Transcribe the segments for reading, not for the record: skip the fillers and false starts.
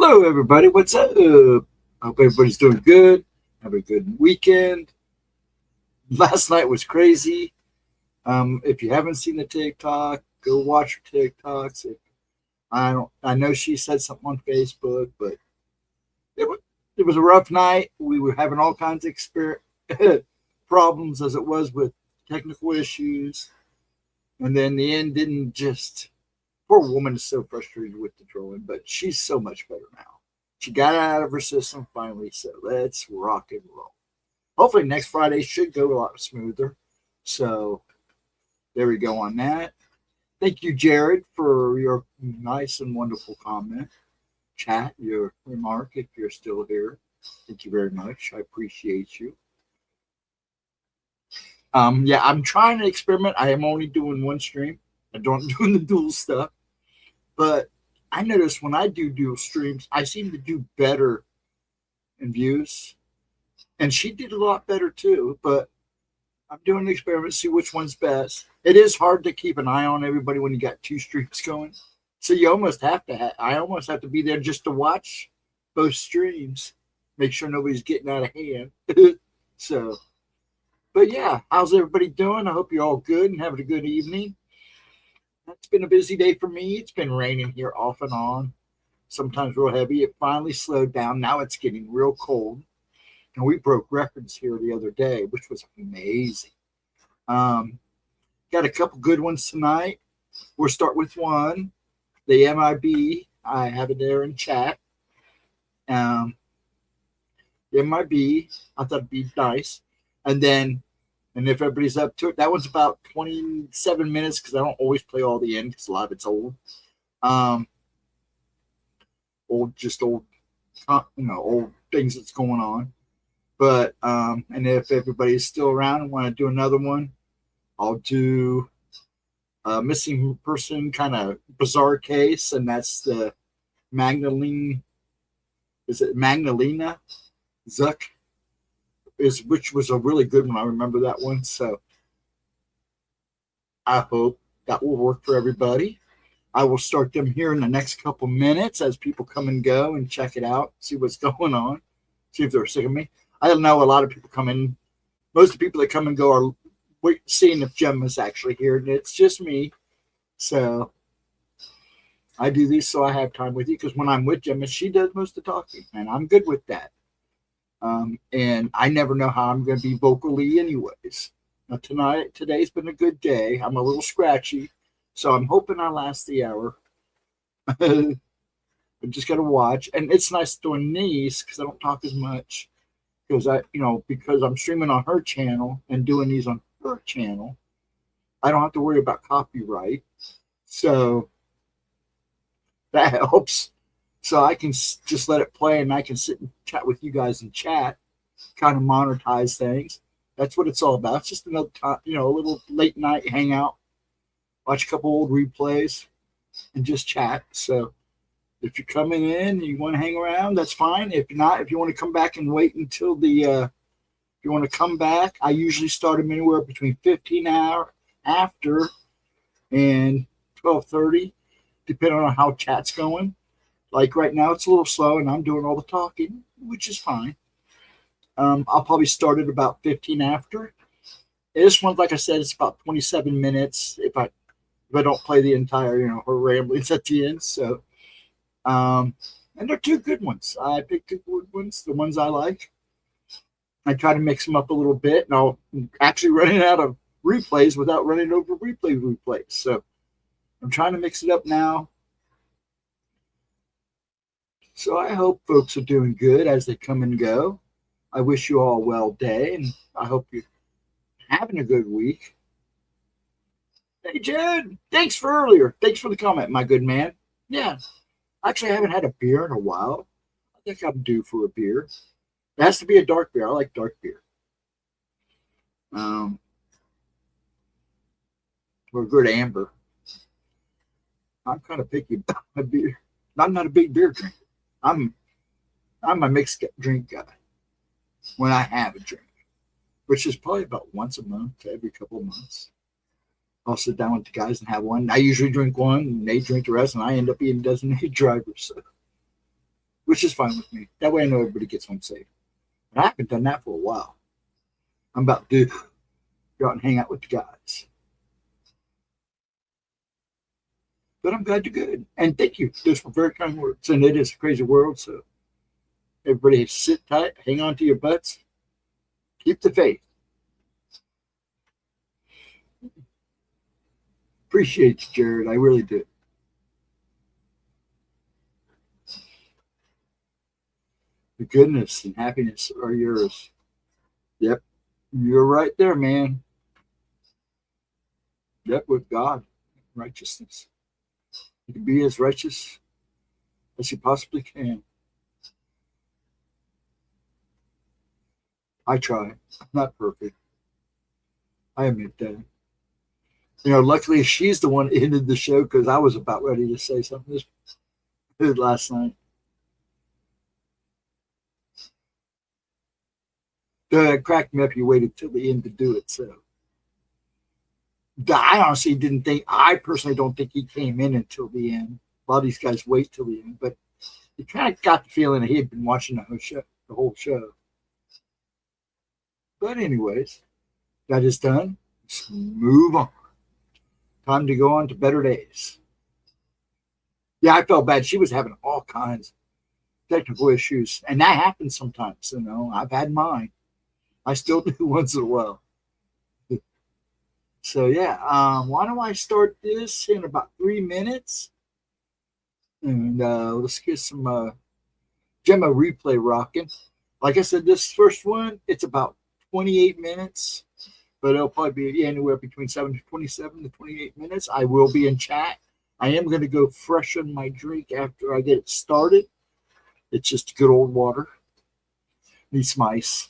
Hello, everybody. What's up? Hope everybody's doing good. Have a good weekend. Last night was crazy. If you haven't seen the TikTok, go watch her TikToks. I know she said something on Facebook, but it was a rough night. We were having all kinds of problems as it was with technical issues, and then the end didn't just. Poor woman is so frustrated with the trolling, but she's so much better now. She got it out of her system finally, so let's rock and roll. Hopefully next Friday should go a lot smoother. So there we go on that. Thank you, Jared, for your nice and wonderful comment. Chat, your remark, if you're still here. Thank you very much. I appreciate you. Yeah, I'm trying to experiment. I am only doing one stream. I don't doing the dual stuff. But I notice when I do dual streams, I seem to do better in views. And she did a lot better too. But I'm doing the experiment to see which one's best. It is hard to keep an eye on everybody when you got two streams going. So you almost have to I almost have to be there just to watch both streams. Make sure nobody's getting out of hand. So, but yeah, how's everybody doing? I hope you're all good and having a good evening. It's been a busy day for me. It's been raining here off and on, sometimes real heavy. It finally slowed down. Now it's getting real cold. And we broke records here the other day, which was amazing. Got a couple good ones tonight. We'll start with one. The MIB. I have it there in chat. The MIB. I thought it'd be nice. And if everybody's up to it, that one's about 27 minutes because I don't always play all the end because a lot of it's old. Old things that's going on. But, and if everybody's still around and want to do another one, I'll do a missing person kind of bizarre case, and that's the Magdalena Zuck. Which was a really good one. I remember that one. So I hope that will work for everybody. I will start them here in the next couple minutes as people come and go and check it out, see what's going on, see if they're sick of me. I don't know. A lot of people come in. Most of the people that come and go are seeing if Gemma's actually here, and it's just me. So I do these so I have time with you, because when I'm with Gemma, she does most of the talking, and I'm good with that. And I never know how I'm going to be vocally anyways. Now today's been a good day. I'm a little scratchy, so I'm hoping I last the hour. I just got to watch. And it's nice doing these because I don't talk as much because I'm streaming on her channel and doing these on her channel. I don't have to worry about copyright. So that helps. So I can just let it play, and I can sit and chat with you guys in chat, kind of monetize things. That's what it's all about. It's just another time, a little late night hangout, watch a couple old replays, and just chat. So if you're coming in and you want to hang around, that's fine. If not, if you want to come back and wait until if you want to come back, I usually start them anywhere between 15 hours after and 12:30, depending on how chat's going. Like right now, it's a little slow, and I'm doing all the talking, which is fine. I'll probably start at about 15 after. This one, like I said, it's about 27 minutes if I don't play the entire, her ramblings at the end. So, and they're two good ones. I picked two good ones, the ones I like. I try to mix them up a little bit, and I'm actually running out of replays without running over replays. So I'm trying to mix it up now. So I hope folks are doing good as they come and go. I wish you all a well day, and I hope you're having a good week. Hey, Jared, thanks for earlier. Thanks for the comment, my good man. Yeah, actually, I haven't had a beer in a while. I think I'm due for a beer. It has to be a dark beer. I like dark beer. Or a good amber. I'm kind of picky about my beer. I'm not a big beer drinker. I'm a mixed drink guy when I have a drink, which is probably about once a month to every couple of months. I'll sit down with the guys and have one. I usually drink one, and they drink the rest, and I end up being designated driver. So which is fine with me. That way I know everybody gets home safe. And I haven't done that for a while. I'm about to go out and hang out with the guys. But I'm glad you're good. And thank you. Those were very kind words. And it is a crazy world. So everybody sit tight, hang on to your butts, keep the faith. Appreciate you, Jared. I really do. The goodness and happiness are yours. Yep. You're right there, man. Yep, with God, righteousness. You can be as righteous as you possibly can. I try. I'm not perfect. I admit that. You know, luckily she's the one that ended the show because I was about ready to say something this last night. It cracked me up. You waited till the end to do it. So I honestly didn't think, I personally don't think he came in until the end. A lot of these guys wait till the end, but you kind of got the feeling that he had been watching the whole show. But anyways, that is done. Let's move on. Time to go on to better days. Yeah, I felt bad. She was having all kinds of technical issues, and that happens sometimes. You know, I've had mine. I still do once in a while. So yeah, why don't I start this in about 3 minutes, and let's get some Gemma replay rocking. Like I said, this first one, it's about 28 minutes, but it'll probably be anywhere between 27 to 28 minutes. I will be in chat. I am going to go freshen my drink after I get it started. It's just good old water. Needs some ice.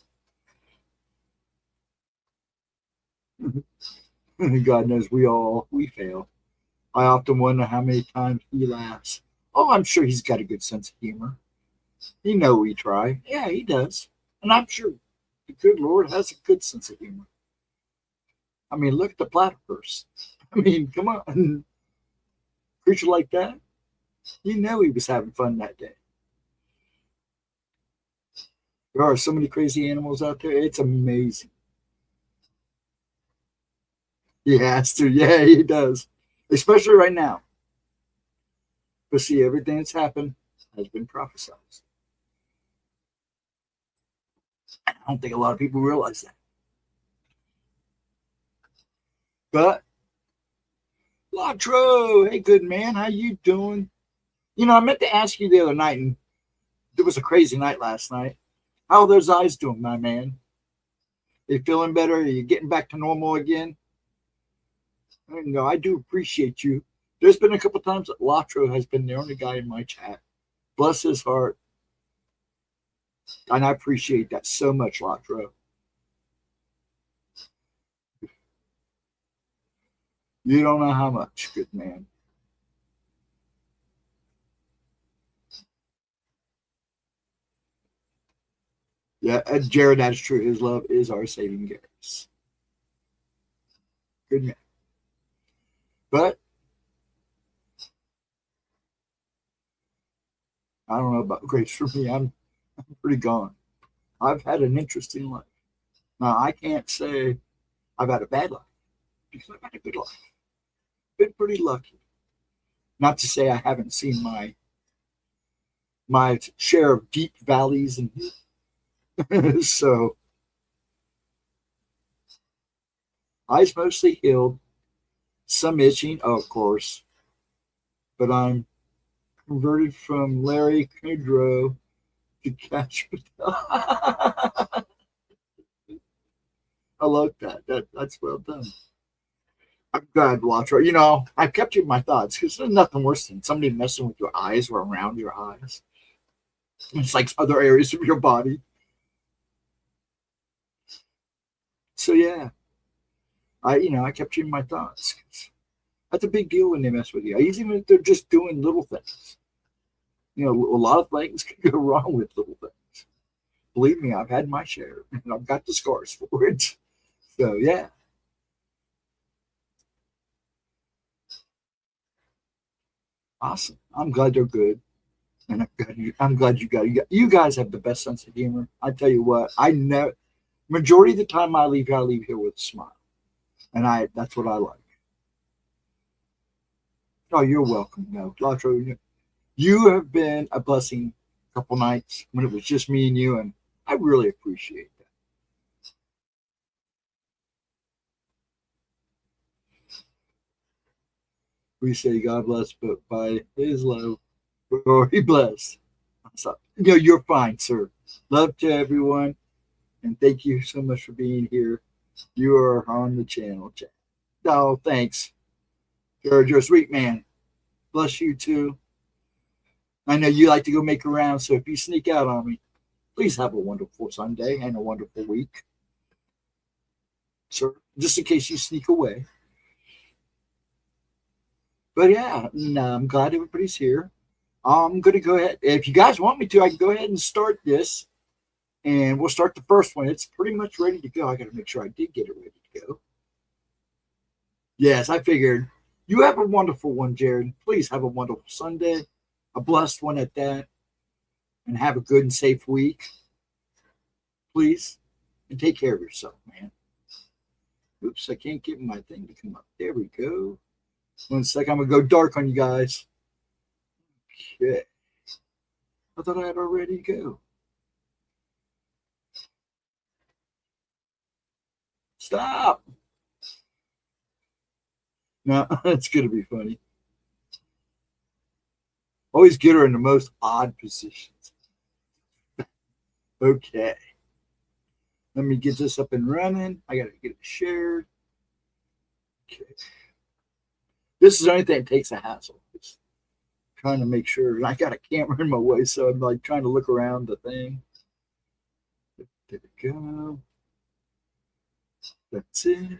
God knows we fail. I often wonder how many times he laughs. Oh, I'm sure he's got a good sense of humor. You know we try. Yeah, he does. And I'm sure the good Lord has a good sense of humor. I mean, look at the platypus. I mean, come on. Creature like that, you know he was having fun that day. There are so many crazy animals out there. It's amazing. He has to. Yeah, he does. Especially right now. But see, everything that's happened has been prophesied. I don't think a lot of people realize that. But Latro, hey, good man, how you doing? You know, I meant to ask you the other night, and it was a crazy night last night. How are those eyes doing, my man? Are you feeling better? Are you getting back to normal again? I do appreciate you. There's been a couple times that Latro has been the only guy in my chat. Bless his heart. And I appreciate that so much, Latro. You don't know how much, good man. Yeah, Jared, that's true. His love is our saving grace. Good man. But I don't know about grace for me. I'm pretty gone. I've had an interesting life. Now, I can't say I've had a bad life because I've had a good life. Been pretty lucky. Not to say I haven't seen my share of deep valleys and so eyes mostly healed, some itching, of course, but I'm converted from Larry Kudrow to Cash Patel. I love that. That's well done. I'm glad, Latro. You know, I've kept you in my thoughts because there's nothing worse than somebody messing with your eyes or around your eyes. It's like other areas of your body. So yeah, I kept you in my thoughts. That's a big deal when they mess with you. Even if they're just doing little things. You know, a lot of things can go wrong with little things. Believe me, I've had my share, and I've got the scars for it. So yeah. Awesome. I'm glad they're good. And I'm glad you got it. You guys have the best sense of humor. I tell you what, I know majority of the time I leave here with a smile, and that's what I like. Oh, you're welcome. No, Latro, you have been a blessing. A couple nights when it was just me and you, and I really appreciate that. We say God bless, but by His love, we're already blessed. So, you're fine, sir. Love to everyone, and thank you so much for being here. You are on the channel, chat. Oh, thanks. You're a sweet man. Bless you too. I know you like to go make around, so if you sneak out on me, please have a wonderful Sunday and a wonderful week, sir. Just in case you sneak away. But yeah, no, I'm glad everybody's here. I'm going to go ahead. If you guys want me to, I can go ahead and start this. And we'll start the first one. It's pretty much ready to go. I got to make sure I did get it ready to go. Yes, I figured. You have a wonderful one, Jared. Please have a wonderful Sunday, a blessed one at that, and have a good and safe week. Please, and take care of yourself, man. Oops, I can't get my thing to come up. There we go. 1 second, I'm going to go dark on you guys. Okay. I thought I had already go. Stop. No, it's going to be funny. Always get her in the most odd positions. Okay. Let me get this up and running. I got to get it shared. Okay. This is the only thing that takes a hassle. It's trying to make sure. I got a camera in my way, so I'm like trying to look around the thing. There we go. That's it.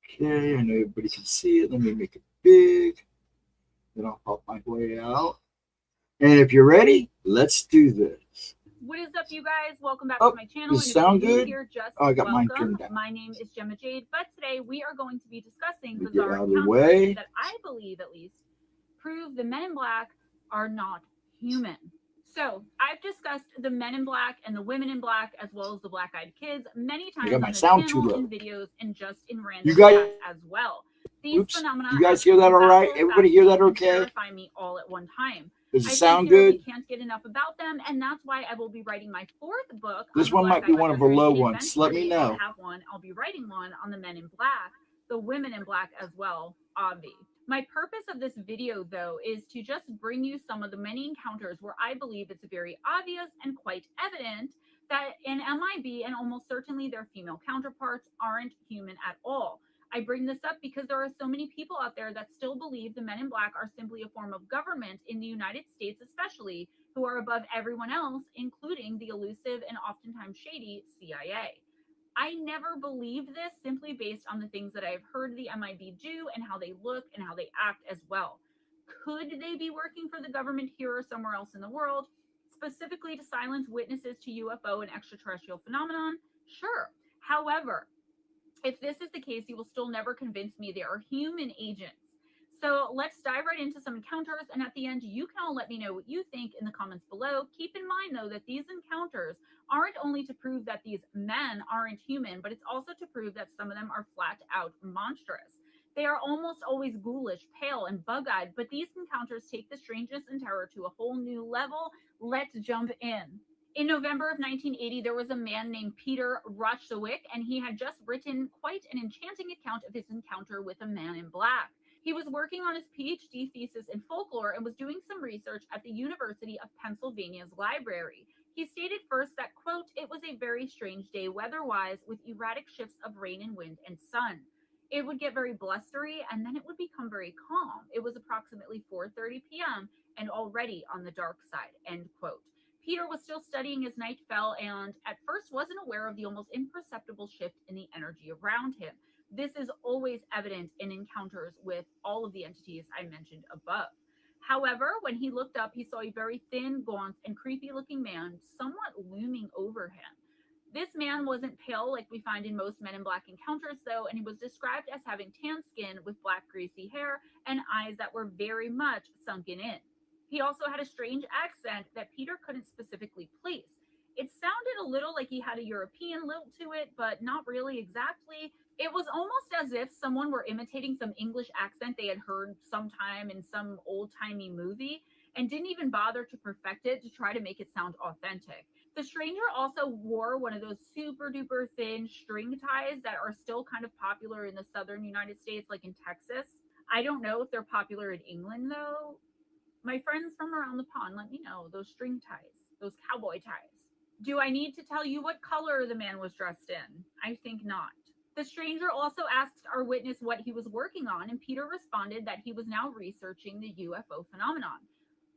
Okay, I know everybody can see it. Let me make it big. Then I'll pop my way out. And if you're ready, let's do this. What is up, you guys? Welcome back to my channel. Does it sound good? Here, just I got mine turned down. My name is Gemma Jade, but today we are going to be discussing bizarre encounters that I believe, at least, prove the Men in Black are not human. So I've discussed the Men in Black and the Women in Black, as well as the Black-Eyed Kids, many times on this channel, in videos, and just in random chats as well. These phenomena. You guys hear that all right? Everybody hear that okay? Terrify me all at one time. Does it sound good? Can't get enough about them, and that's why I will be writing my 4th book. This one might be one of the low ones. Let me know. I'll be writing one on the Men in Black, the Women in Black as well, obvi. My purpose of this video, though, is to just bring you some of the many encounters where I believe it's very obvious and quite evident that an MIB and almost certainly their female counterparts aren't human at all. I bring this up because there are so many people out there that still believe the Men in Black are simply a form of government in the United States, especially, who are above everyone else, including the elusive and oftentimes shady CIA. I never believed this simply based on the things that I've heard the MIB do and how they look and how they act as well. Could they be working for the government here or somewhere else in the world, specifically to silence witnesses to UFO and extraterrestrial phenomenon? Sure. However, if this is the case, you will still never convince me they are human agents. So let's dive right into some encounters, and at the end, you can all let me know what you think in the comments below. Keep in mind, though, that these encounters aren't only to prove that these men aren't human, but it's also to prove that some of them are flat out monstrous. They are almost always ghoulish, pale, and bug-eyed, but these encounters take the strangeness and terror to a whole new level. Let's jump in. In November of 1980, there was a man named Peter Rochzowick, and he had just written quite an enchanting account of his encounter with a man in black. He was working on his PhD thesis in folklore and was doing some research at the University of Pennsylvania's library. He stated first that, quote, it was a very strange day weather-wise with erratic shifts of rain and wind and sun. It would get very blustery and then it would become very calm. It was approximately 4:30 p.m. and already on the dark side, end quote. Peter was still studying as night fell and at first wasn't aware of the almost imperceptible shift in the energy around him. This is always evident in encounters with all of the entities I mentioned above. However, when he looked up, he saw a very thin, gaunt, and creepy-looking man somewhat looming over him. This man wasn't pale like we find in most Men in Black encounters, though, and he was described as having tan skin with black, greasy hair and eyes that were very much sunken in. He also had a strange accent that Peter couldn't specifically place. It sounded a little like he had a European lilt to it, but not really exactly. It was almost as if someone were imitating some English accent they had heard sometime in some old-timey movie and didn't even bother to perfect it to try to make it sound authentic. The stranger also wore one of those super duper thin string ties that are still kind of popular in the southern United States, like in Texas. I don't know if they're popular in England though. My friends from around the pond, let me know. Those string ties, those cowboy ties. Do I need to tell you what color the man was dressed in? I think not. The stranger also asked our witness what he was working on, and Peter responded that he was now researching the UFO phenomenon.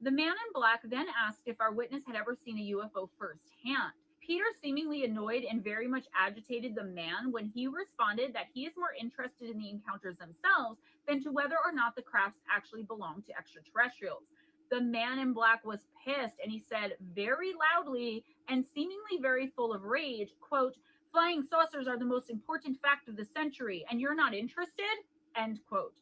The man in black then asked if our witness had ever seen a UFO firsthand. Peter seemingly annoyed and very much agitated the man when he responded that he is more interested in the encounters themselves than to whether or not the crafts actually belong to extraterrestrials. The man in black was pissed, and he said very loudly and seemingly very full of rage, quote, "Flying saucers are the most important fact of the century, and you're not interested?" End quote.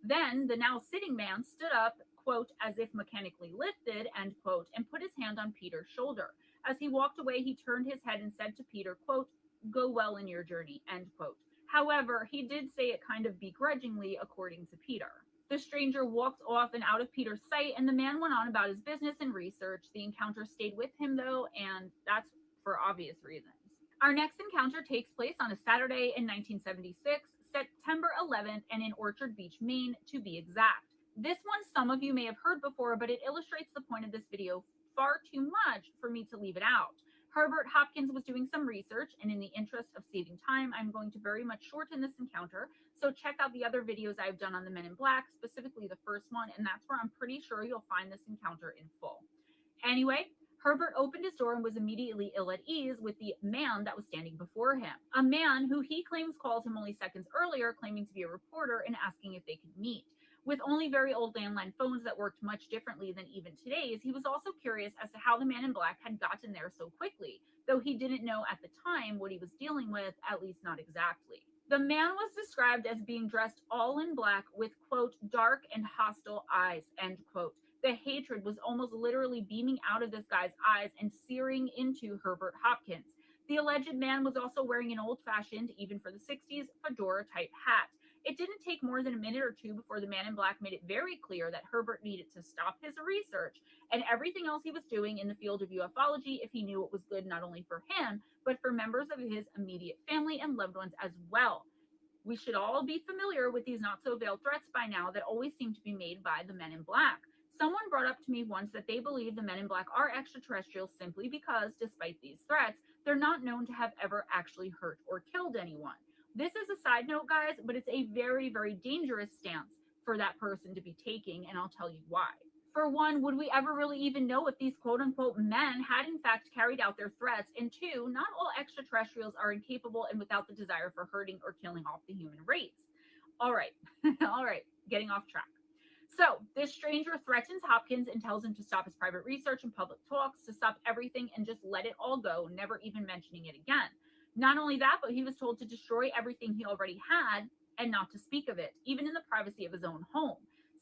Then the now sitting man stood up, quote, as if mechanically lifted, end quote, and put his hand on Peter's shoulder. As he walked away, he turned his head and said to Peter, quote, "Go well in your journey," end quote. However, he did say it kind of begrudgingly, according to Peter. The stranger walked off and out of Peter's sight, and the man went on about his business and research. The encounter stayed with him, though, and that's for obvious reasons. Our next encounter takes place on a Saturday in 1976, September 11th, and in Orchard Beach, Maine, to be exact. This one some of you may have heard before, but it illustrates the point of this video far too much for me to leave it out. Herbert Hopkins was doing some research, and in the interest of saving time, I'm going to very much shorten this encounter. So check out the other videos I've done on the Men in Black, specifically the first one, and that's where I'm pretty sure you'll find this encounter in full. Anyway, Herbert opened his door and was immediately ill at ease with the man that was standing before him. A man who he claims called him only seconds earlier, claiming to be a reporter and asking if they could meet. With only very old landline phones that worked much differently than even today's, he was also curious as to how the man in black had gotten there so quickly, though he didn't know at the time what he was dealing with, at least not exactly. The man was described as being dressed all in black with, quote, "dark and hostile eyes," end quote. The hatred was almost literally beaming out of this guy's eyes and searing into Herbert Hopkins. The alleged man was also wearing an old-fashioned, even for the 60s, fedora-type hat. It didn't take more than a minute or two before the man in black made it very clear that Herbert needed to stop his research and everything else he was doing in the field of ufology if he knew it was good not only for him, but for members of his immediate family and loved ones as well. We should all be familiar with these not-so-veiled threats by now that always seem to be made by the men in black. Someone brought up to me once that they believe the men in black are extraterrestrials simply because, despite these threats, they're not known to have ever actually hurt or killed anyone. This is a side note, guys, but it's a very, very dangerous stance for that person to be taking, and I'll tell you why. For one, would we ever really even know if these quote-unquote men had in fact carried out their threats? And two, not all extraterrestrials are incapable and without the desire for hurting or killing off the human race. All right, all right, getting off track. So this stranger threatens Hopkins and tells him to stop his private research and public talks, to stop everything and just let it all go, never even mentioning it again. Not only that, but he was told to destroy everything he already had and not to speak of it, even in the privacy of his own home.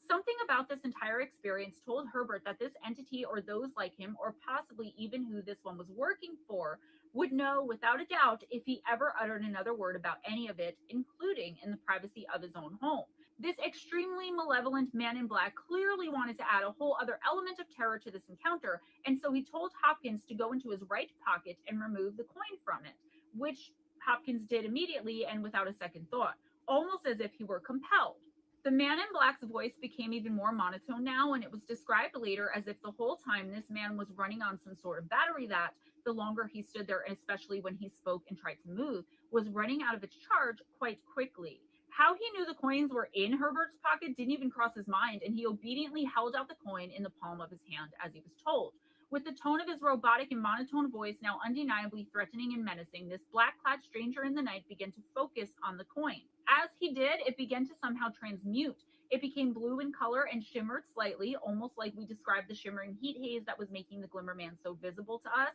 Something about this entire experience told Herbert that this entity or those like him, or possibly even who this one was working for, would know without a doubt if he ever uttered another word about any of it, including in the privacy of his own home. This extremely malevolent man in black clearly wanted to add a whole other element of terror to this encounter, and so he told Hopkins to go into his right pocket and remove the coin from it, which Hopkins did immediately and without a second thought, almost as if he were compelled. The man in black's voice became even more monotone now, and it was described later as if the whole time this man was running on some sort of battery that, the longer he stood there, and especially when he spoke and tried to move, was running out of its charge quite quickly. How he knew the coins were in Herbert's pocket didn't even cross his mind, and he obediently held out the coin in the palm of his hand as he was told. With the tone of his robotic and monotone voice now undeniably threatening and menacing, this black-clad stranger in the night began to focus on the coin. As he did, it began to somehow transmute. It became blue in color and shimmered slightly, almost like we described the shimmering heat haze that was making the Glimmer Man so visible to us.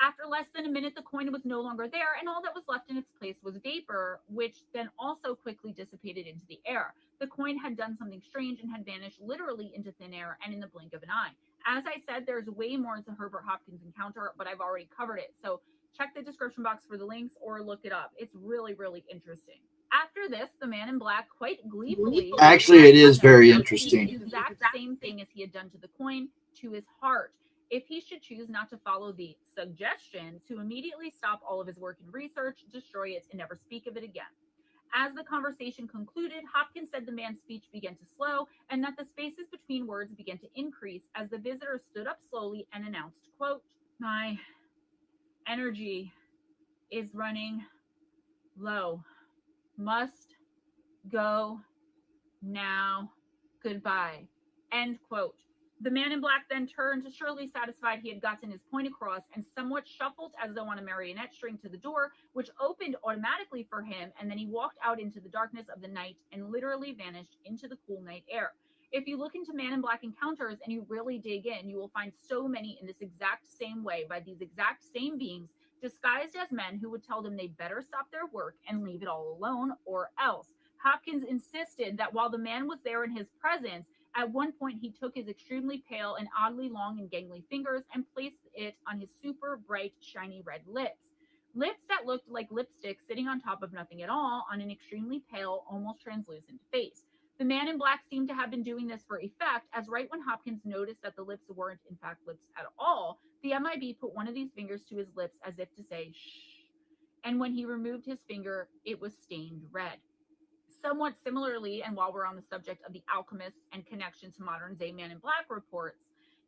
After less than a minute, the coin was no longer there, and all that was left in its place was vapor, which then also quickly dissipated into the air. The coin had done something strange and had vanished literally into thin air and in the blink of an eye. As I said, there's way more to Herbert Hopkins' encounter, but I've already covered it. So check the description box for the links or look it up. It's really, really interesting. After this, the man in black quite gleefully... Actually, it is very interesting. ...the exact same thing as he had done to the coin to his heart. If he should choose not to follow the suggestion to immediately stop all of his work and research, destroy it, and never speak of it again. As the conversation concluded, Hopkins said the man's speech began to slow and that the spaces between words began to increase as the visitor stood up slowly and announced, quote, "My energy is running low. Must go now. Goodbye." End quote. The man in black then turned, surely satisfied he had gotten his point across, and somewhat shuffled as though on a marionette string to the door, which opened automatically for him, and then he walked out into the darkness of the night and literally vanished into the cool night air. If you look into Man in Black encounters and you really dig in, you will find so many in this exact same way by these exact same beings disguised as men who would tell them they better stop their work and leave it all alone or else. Hopkins insisted that while the man was there in his presence, at one point, he took his extremely pale and oddly long and gangly fingers and placed it on his super bright, shiny red lips. Lips that looked like lipstick sitting on top of nothing at all on an extremely pale, almost translucent face. The man in black seemed to have been doing this for effect, as right when Hopkins noticed that the lips weren't in fact lips at all, the MIB put one of these fingers to his lips as if to say, shh. And when he removed his finger, it was stained red. Somewhat similarly, and while we're on the subject of the alchemists and connection to modern-day Man in Black reports,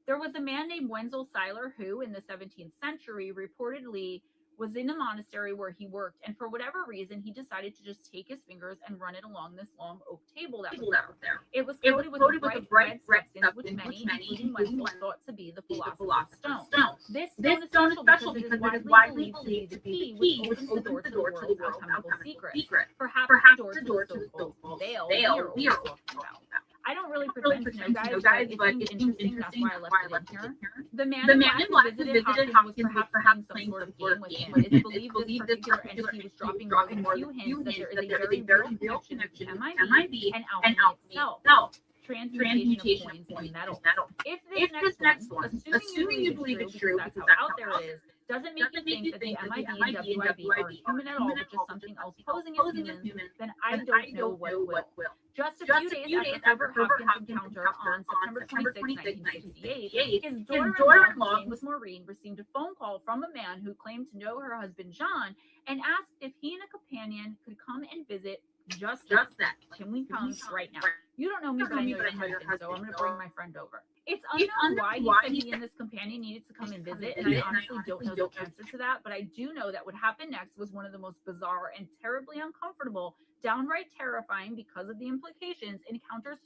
there was a man named Wenzel Seiler who, in the 17th century, reportedly was in a monastery where he worked, and for whatever reason, he decided to just take his fingers and run it along this long oak table that was there. It was coated with a bright red substance, which many, including Wenzel, thought to be the philosopher's stone. This stone is special because it is widely believed to be the key which opens the door to the world's alchemical secret. Perhaps the door to the so-called veil we are always talking about. I don't really pretend to know, guys, but it seems interesting. That's why I left it in here. The man in black who visited Hopkins was perhaps playing some sort of game with him. It's believed this particular entity was dropping more than a few hints that there is a very real connection between MIB and alchemy itself. Transmutation of coins and metal. If this next one, assuming you believe it's true, because that's how out there it is, doesn't make you think that the MIB and WIB aren't human at all, but just something else posing as humans, then I don't know what will. Just a few days after Herbert Hopkins' encounter on September 26, 1968, his daughter-in-law, Miss Maureen, received a phone call from a man who claimed to know her husband John and asked if he and a companion could come and visit just that. Can we come right now? You don't know me, but I know your husband, so I'm going to bring my friend over. It's unknown why he and this companion needed to come and visit, and I honestly don't know the answer to that, but I do know that what happened next was one of the most bizarre and terribly uncomfortable, downright terrifying because of the implications, encounters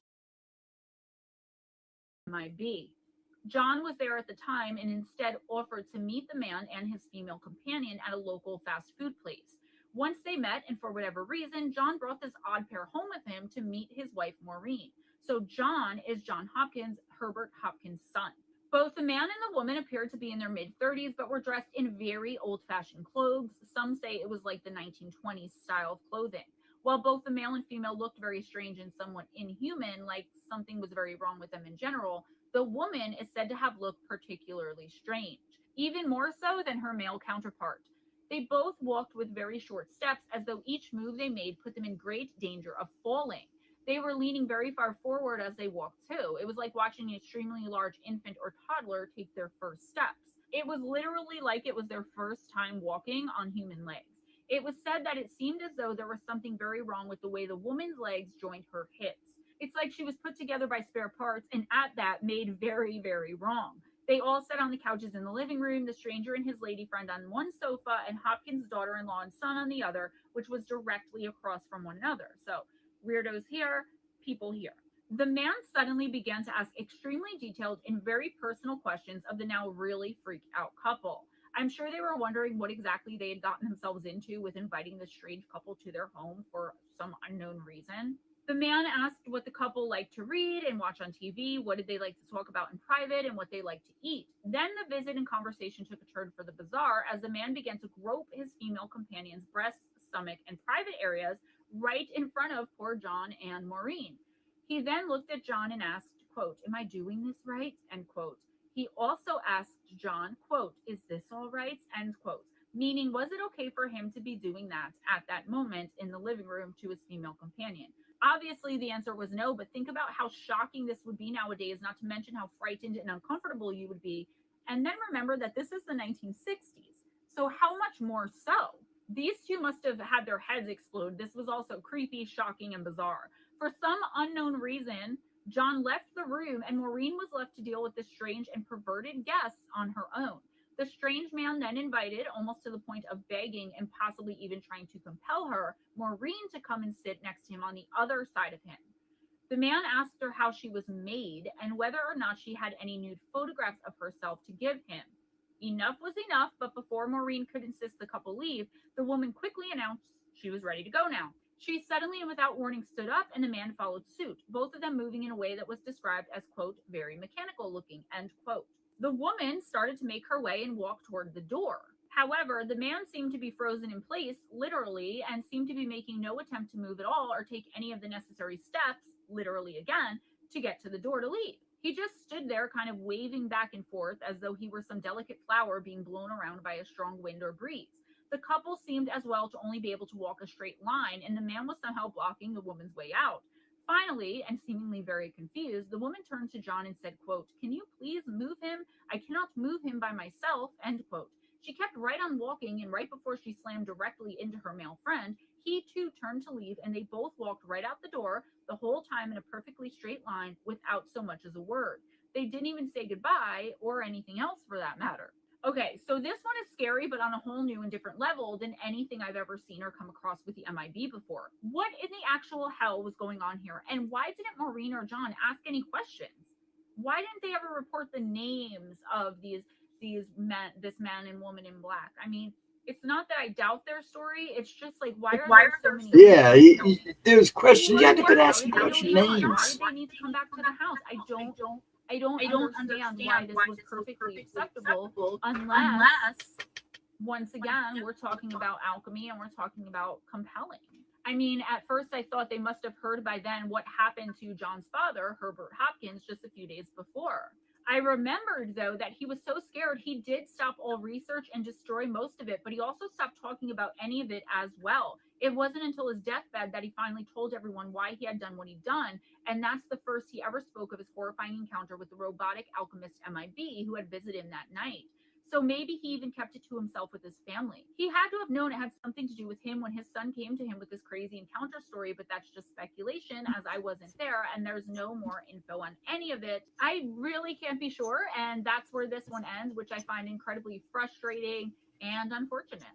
might be. John was there at the time and instead offered to meet the man and his female companion at a local fast food place. Once they met, and for whatever reason, John brought this odd pair home with him to meet his wife, Maureen. So John is John Hopkins, Herbert Hopkins' son. Both the man and the woman appeared to be in their mid-30s, but were dressed in very old-fashioned clothes. Some say it was like the 1920s style of clothing. While both the male and female looked very strange and somewhat inhuman, like something was very wrong with them in general, the woman is said to have looked particularly strange, even more so than her male counterpart. They both walked with very short steps, as though each move they made put them in great danger of falling. They were leaning very far forward as they walked too. It was like watching an extremely large infant or toddler take their first steps. It was literally like it was their first time walking on human legs. It was said that it seemed as though there was something very wrong with the way the woman's legs joined her hips. It's like she was put together by spare parts, and at that made very, very wrong. They all sat on the couches in the living room, the stranger and his lady friend on one sofa, and Hopkins' daughter-in-law and son on the other, which was directly across from one another. So, weirdos here, people here. The man suddenly began to ask extremely detailed and very personal questions of the now really freaked out couple. I'm sure they were wondering what exactly they had gotten themselves into with inviting this strange couple to their home for some unknown reason. The man asked what the couple liked to read and watch on TV, what did they like to talk about in private, and what they liked to eat. Then the visit and conversation took a turn for the bizarre as the man began to grope his female companion's breasts, stomach, and private areas, right in front of poor John and Maureen. He then looked at John and asked, quote, "Am I doing this right?" End quote. He also asked John, quote, "Is this all right?" End quote. Meaning, was it okay for him to be doing that at that moment in the living room to his female companion? Obviously, the answer was no, but think about how shocking this would be nowadays, not to mention how frightened and uncomfortable you would be. And then remember that this is the 1960s. So, how much more so? These two must have had their heads explode. This was also creepy, shocking, and bizarre. For some unknown reason, John left the room and Maureen was left to deal with the strange and perverted guests on her own. The strange man then invited, almost to the point of begging and possibly even trying to compel her, Maureen, to come and sit next to him on the other side of him. The man asked her how she was made and whether or not she had any nude photographs of herself to give him. Enough was enough, but before Maureen could insist the couple leave, the woman quickly announced she was ready to go now. She suddenly and without warning stood up, and the man followed suit, both of them moving in a way that was described as, quote, "very mechanical looking," end quote. The woman started to make her way and walk toward the door. However, the man seemed to be frozen in place, literally, and seemed to be making no attempt to move at all or take any of the necessary steps, literally again, to get to the door to leave. He just stood there kind of waving back and forth as though he were some delicate flower being blown around by a strong wind or breeze. The couple seemed as well to only be able to walk a straight line, and the man was somehow blocking the woman's way out. Finally, and seemingly very confused, the woman turned to John and said, quote, "Can you please move him? I cannot move him by myself," end quote. She kept right on walking, and right before she slammed directly into her male friend, he too turned to leave, and they both walked right out the door, the whole time in a perfectly straight line without so much as a word. They didn't even say goodbye or anything else for that matter. Okay, so this one is scary, but on a whole new and different level than anything I've ever seen or come across with the MIB before. What in the actual hell was going on here? And why didn't Maureen or John ask any questions? Why didn't they ever report the names of these men, this man and woman in black? I mean, it's not that I doubt their story. It's just like, why are there so many? Yeah, there was questions. You had to be asking question names. Why did they need to come back to the house? I don't understand why this was perfectly acceptable unless, once again, we're talking about alchemy and we're talking about compelling. I mean, at first I thought they must have heard by then what happened to John's father, Herbert Hopkins, just a few days before. I remembered, though, that he was so scared he did stop all research and destroy most of it, but he also stopped talking about any of it as well. It wasn't until his deathbed that he finally told everyone why he had done what he'd done, and that's the first he ever spoke of his horrifying encounter with the robotic alchemist MIB who had visited him that night. So maybe he even kept it to himself with his family. He had to have known it had something to do with him when his son came to him with this crazy encounter story, but that's just speculation as I wasn't there and there's no more info on any of it. I really can't be sure, and that's where this one ends, which I find incredibly frustrating and unfortunate.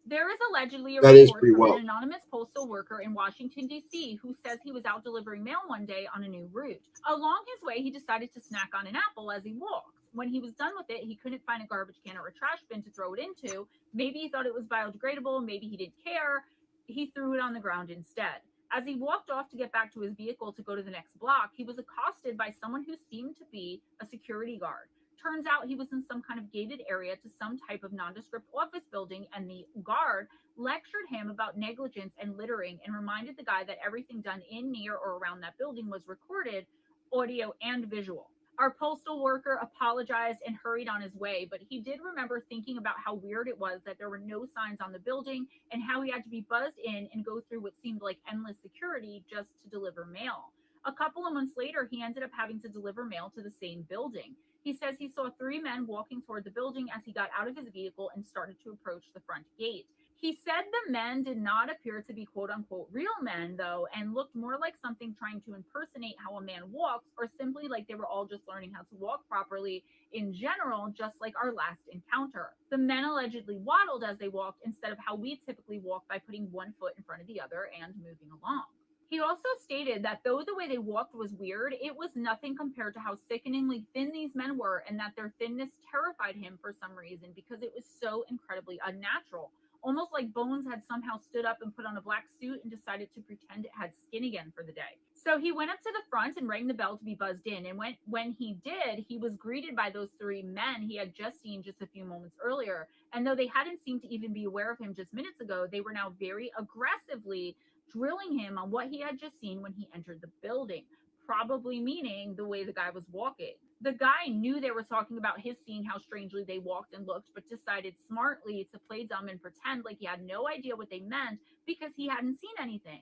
There is allegedly a report from an anonymous postal worker in Washington, D.C., who says he was out delivering mail one day on a new route. Along his way, he decided to snack on an apple as he walked. When he was done with it, he couldn't find a garbage can or a trash bin to throw it into. Maybe he thought it was biodegradable. Maybe he didn't care. He threw it on the ground instead. As he walked off to get back to his vehicle to go to the next block, he was accosted by someone who seemed to be a security guard. Turns out he was in some kind of gated area to some type of nondescript office building, and the guard lectured him about negligence and littering and reminded the guy that everything done in, near, or around that building was recorded, audio and visual. Our postal worker apologized and hurried on his way, but he did remember thinking about how weird it was that there were no signs on the building and how he had to be buzzed in and go through what seemed like endless security just to deliver mail. A couple of months later, he ended up having to deliver mail to the same building. He says he saw 3 men walking toward the building as he got out of his vehicle and started to approach the front gate. He said the men did not appear to be quote-unquote real men, though, and looked more like something trying to impersonate how a man walks, or simply like they were all just learning how to walk properly in general, just like our last encounter. The men allegedly waddled as they walked instead of how we typically walk by putting one foot in front of the other and moving along. He also stated that though the way they walked was weird, it was nothing compared to how sickeningly thin these men were, and that their thinness terrified him for some reason because it was so incredibly unnatural. Almost like Bones had somehow stood up and put on a black suit and decided to pretend it had skin again for the day. So he went up to the front and rang the bell to be buzzed in. And when he did, he was greeted by those 3 men he had just seen just a few moments earlier. And though they hadn't seemed to even be aware of him just minutes ago, they were now very aggressively drilling him on what he had just seen when he entered the building, probably meaning the way the guy was walking. The guy knew they were talking about his seeing how strangely they walked and looked, but decided smartly to play dumb and pretend like he had no idea what they meant because he hadn't seen anything.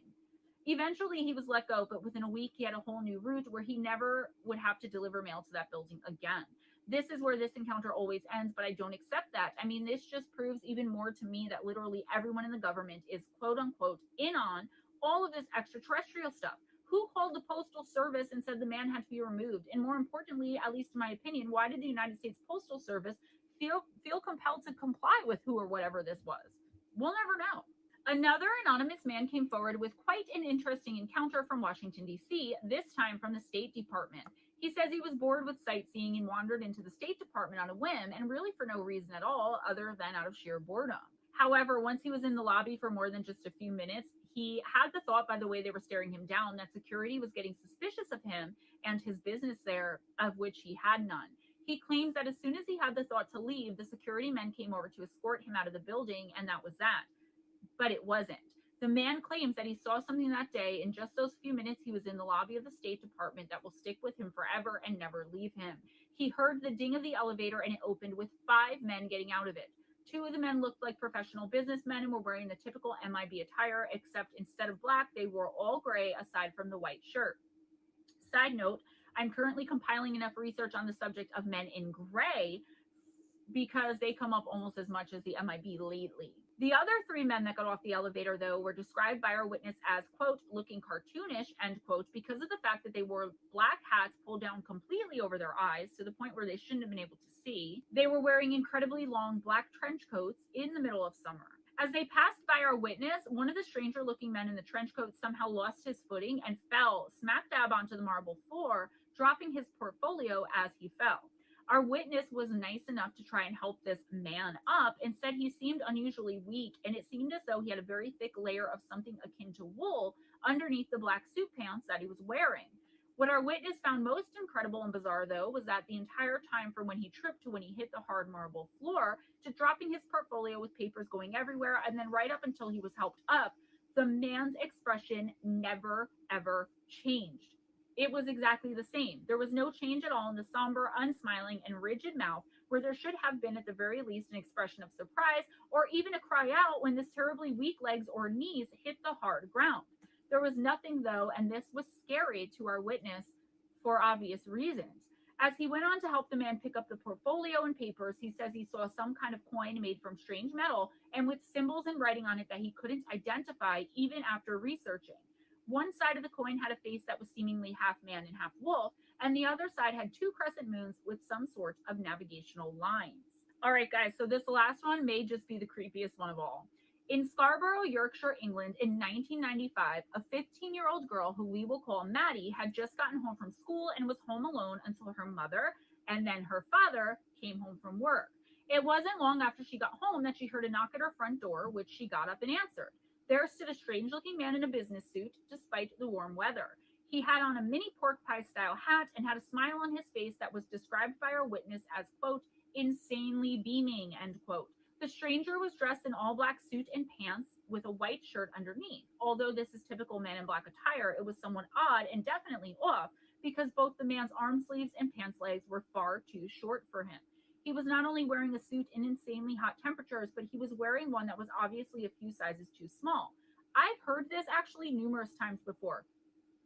Eventually, he was let go, but within a week, he had a whole new route where he never would have to deliver mail to that building again. This is where this encounter always ends, but I don't accept that. I mean, this just proves even more to me that literally everyone in the government is quote unquote in on all of this extraterrestrial stuff. Who called the Postal Service and said the man had to be removed? And more importantly, at least in my opinion, why did the United States Postal Service feel compelled to comply with who or whatever this was? We'll never know. Another anonymous man came forward with quite an interesting encounter from Washington, D.C., this time from the State Department. He says he was bored with sightseeing and wandered into the State Department on a whim, and really for no reason at all other than out of sheer boredom. However, once he was in the lobby for more than just a few minutes, he had the thought, by the way they were staring him down, that security was getting suspicious of him and his business there, of which he had none. He claims that as soon as he had the thought to leave, the security men came over to escort him out of the building, and that was that. But it wasn't. The man claims that he saw something that day in just those few minutes he was in the lobby of the State Department that will stick with him forever and never leave him. He heard the ding of the elevator and it opened with 5 men getting out of it. 2 of the men looked like professional businessmen and were wearing the typical MIB attire, except instead of black, they wore all gray aside from the white shirt. Side note, I'm currently compiling enough research on the subject of men in gray because they come up almost as much as the MIB lately. The other 3 men that got off the elevator, though, were described by our witness as, quote, looking cartoonish, end quote, because of the fact that they wore black hats pulled down completely over their eyes to the point where they shouldn't have been able to see. They were wearing incredibly long black trench coats in the middle of summer. As they passed by our witness, one of the stranger-looking men in the trench coat somehow lost his footing and fell smack dab onto the marble floor, dropping his portfolio as he fell. Our witness was nice enough to try and help this man up and said he seemed unusually weak, and it seemed as though he had a very thick layer of something akin to wool underneath the black suit pants that he was wearing. What our witness found most incredible and bizarre, though, was that the entire time from when he tripped to when he hit the hard marble floor to dropping his portfolio with papers going everywhere, and then right up until he was helped up, the man's expression never, ever changed. It was exactly the same. There was no change at all in the somber, unsmiling, and rigid mouth where there should have been at the very least an expression of surprise or even a cry out when his terribly weak legs or knees hit the hard ground. There was nothing, though, and this was scary to our witness for obvious reasons. As he went on to help the man pick up the portfolio and papers, he says he saw some kind of coin made from strange metal and with symbols and writing on it that he couldn't identify even after researching. One side of the coin had a face that was seemingly half man and half wolf, and the other side had 2 crescent moons with some sort of navigational lines. All right, guys, so this last one may just be the creepiest one of all. In Scarborough, Yorkshire, England, in 1995, a 15-year-old girl who we will call Maddie had just gotten home from school and was home alone until her mother and then her father came home from work. It wasn't long after she got home that she heard a knock at her front door, which she got up and answered. There stood a strange-looking man in a business suit, despite the warm weather. He had on a mini pork pie-style hat and had a smile on his face that was described by our witness as, quote, insanely beaming, end quote. The stranger was dressed in all-black suit and pants with a white shirt underneath. Although this is typical man in black attire, it was somewhat odd and definitely off because both the man's arm sleeves and pants legs were far too short for him. He was not only wearing a suit in insanely hot temperatures, but he was wearing one that was obviously a few sizes too small. I've heard this actually numerous times before.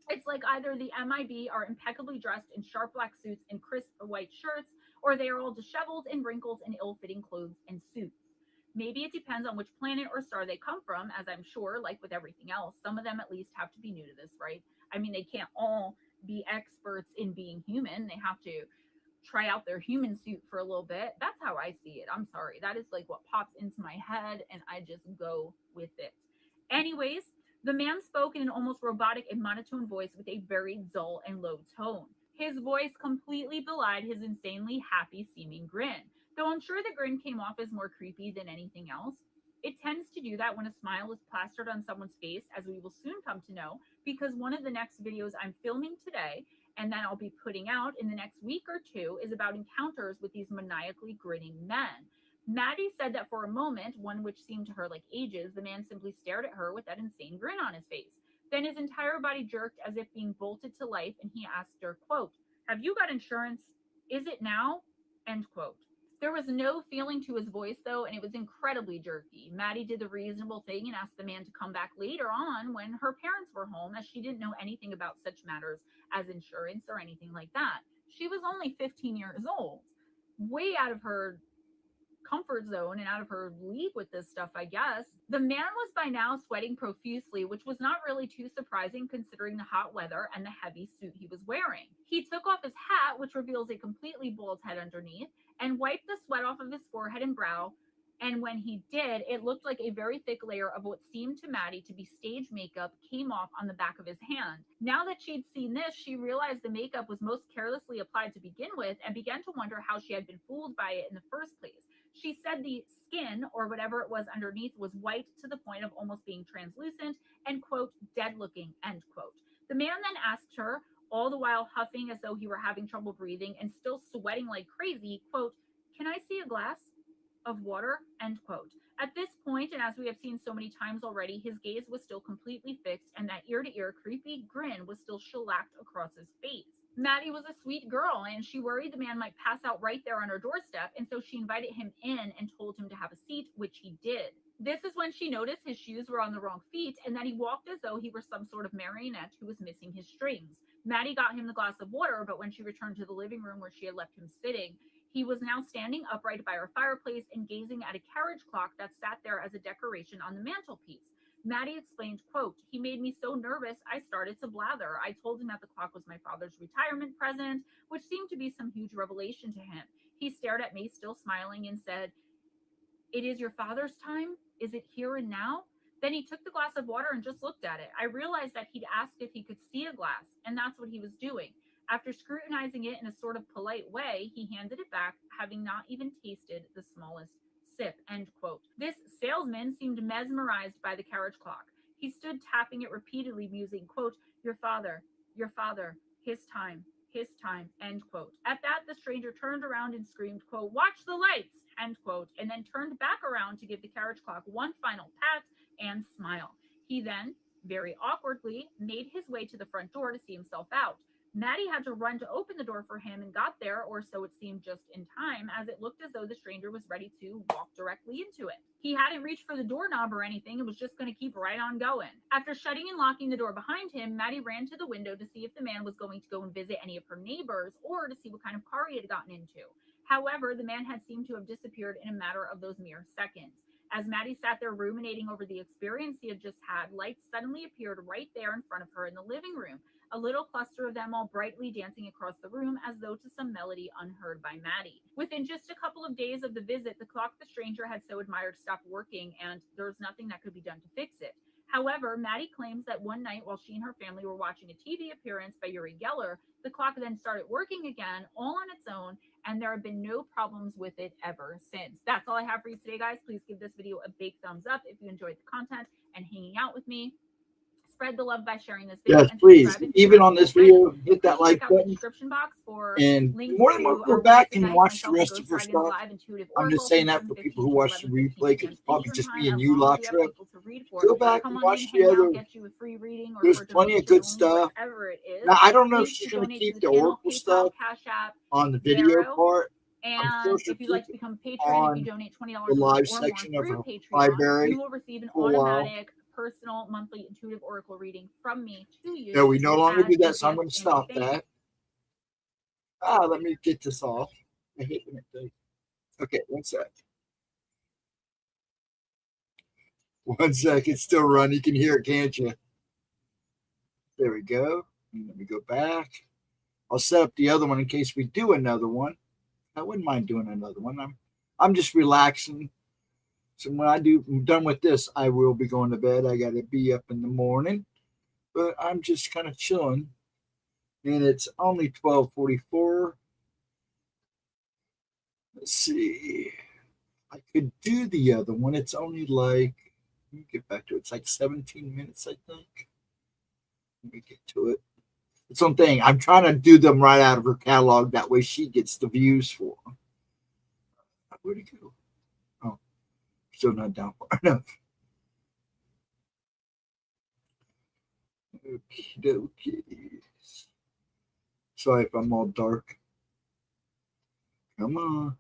It's like either the MIB are impeccably dressed in sharp black suits and crisp white shirts, or they are all disheveled and wrinkled in ill-fitting clothes and suits. Maybe it depends on which planet or star they come from, as I'm sure, like with everything else, some of them at least have to be new to this, right? I mean, they can't all be experts in being human. They have to try out their human suit for a little bit. That's how I see it. I'm sorry. That is like what pops into my head and I just go with it. Anyways, the man spoke in an almost robotic and monotone voice with a very dull and low tone. His voice completely belied his insanely happy seeming grin, though I'm sure the grin came off as more creepy than anything else. It tends to do that when a smile is plastered on someone's face, as we will soon come to know, because one of the next videos I'm filming today and then I'll be putting out in the next week or 2 is about encounters with these maniacally grinning men. Maddie said that for a moment, one which seemed to her like ages, the man simply stared at her with that insane grin on his face. Then his entire body jerked as if being bolted to life, and he asked her, quote, "Have you got insurance? Is it now?" End quote. There was no feeling to his voice, though, and it was incredibly jerky. Maddie did the reasonable thing and asked the man to come back later on when her parents were home, as she didn't know anything about such matters as insurance or anything like that. She was only 15 years old, way out of her comfort zone and out of her league with this stuff, I guess. The man was by now sweating profusely, which was not really too surprising considering the hot weather and the heavy suit he was wearing. He took off his hat, which reveals a completely bald head underneath, and wiped the sweat off of his forehead and brow. And when he did, it looked like a very thick layer of what seemed to Maddie to be stage makeup came off on the back of his hand. Now that she'd seen this, she realized the makeup was most carelessly applied to begin with and began to wonder how she had been fooled by it in the first place. She said the skin, or whatever it was underneath, was white to the point of almost being translucent and, quote, dead looking, end quote. The man then asked her, all the while huffing as though he were having trouble breathing and still sweating like crazy, quote, "Can I see a glass of water?" End quote. At this point, and as we have seen so many times already, his gaze was still completely fixed, and that ear-to-ear creepy grin was still shellacked across his face. Maddie was a sweet girl, and she worried the man might pass out right there on her doorstep, and so she invited him in and told him to have a seat, which he did. This is when she noticed his shoes were on the wrong feet, and that he walked as though he were some sort of marionette who was missing his strings. Maddie got him the glass of water, but when she returned to the living room where she had left him sitting, he was now standing upright by her fireplace and gazing at a carriage clock that sat there as a decoration on the mantelpiece. Maddie explained, quote, "He made me so nervous I started to blather. I told him that the clock was my father's retirement present, which seemed to be some huge revelation to him. He stared at me, still smiling, and said, 'It is your father's time? Is it here and now?' Then he took the glass of water and just looked at it. I realized that he'd asked if he could see a glass, and that's what he was doing. After scrutinizing it in a sort of polite way, he handed it back, having not even tasted the smallest sip," end quote. This salesman seemed mesmerized by the carriage clock. He stood tapping it repeatedly, musing, quote, your father, his time, end quote. At that, the stranger turned around and screamed, quote, "Watch the lights," end quote, and then turned back around to give the carriage clock one final pat and smile. He then, very awkwardly, made his way to the front door to see himself out. Maddie had to run to open the door for him and got there, or so it seemed, just in time, as it looked as though the stranger was ready to walk directly into it. He hadn't reached for the doorknob or anything and was just going to keep right on going. After shutting and locking the door behind him, Maddie ran to the window to see if the man was going to go and visit any of her neighbors or to see what kind of car he had gotten into. However, the man had seemed to have disappeared in a matter of those mere seconds. As Maddie sat there ruminating over the experience he had just had, lights suddenly appeared right there in front of her in the living room. A little cluster of them all brightly dancing across the room as though to some melody unheard by Maddie. Within just a couple of days of the visit, the clock the stranger had so admired stopped working, and there was nothing that could be done to fix it. However, Maddie claims that one night while she and her family were watching a TV appearance by Uri Geller, the clock then started working again, all on its own, and there have been no problems with it ever since. That's all I have for you today, guys. Please give this video a big thumbs up if you enjoyed the content and hanging out with me. Spread the love by sharing this video. Yes, please. Even on this video, hit that like button. Description box for and more than welcome, go back and watch the rest of her stuff. I'm just saying that for people who watch the replay, because it's probably just me and you, Latra. Go back and watch the other. There's plenty of good stuff. Now, I don't know if she's going to keep the Oracle stuff on the video part. And if you'd like to become a patron, if you donate $20 the live or section more of through her Patreon, library, you will receive an automatic personal monthly intuitive oracle reading from me to you. No, we no longer do that, so I'm going to stop that. Let me get this off. I hate when it does. Okay, 1 sec. 1 sec, it's still running. You can hear it, can't you? There we go. Let me go back. I'll set up the other one in case we do another one. I wouldn't mind doing another one. I'm just relaxing. So when I'm done with this, I will be going to bed. I got to be up in the morning, but I'm just kind of chilling. And it's only 12:44. Let's see. I could do the other one. It's only like, let me get back to it. It's like 17 minutes, I think. Let me get to it. It's something. I'm trying to do them right out of her catalog. That way she gets the views for them. Where'd it go? Still not down far enough. Okie dokie. Sorry if I'm all dark. Come on.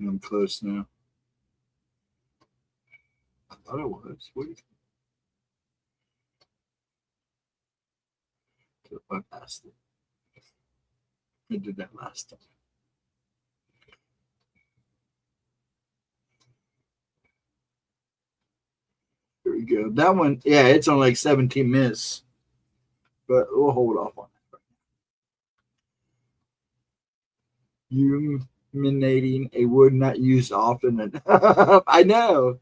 I'm close now. I thought I was. Wait. I passed it. I did that last time. There we go. That one, yeah, it's on like 17 minutes. But we'll hold off on that. Illuminating a word not used often enough. I know.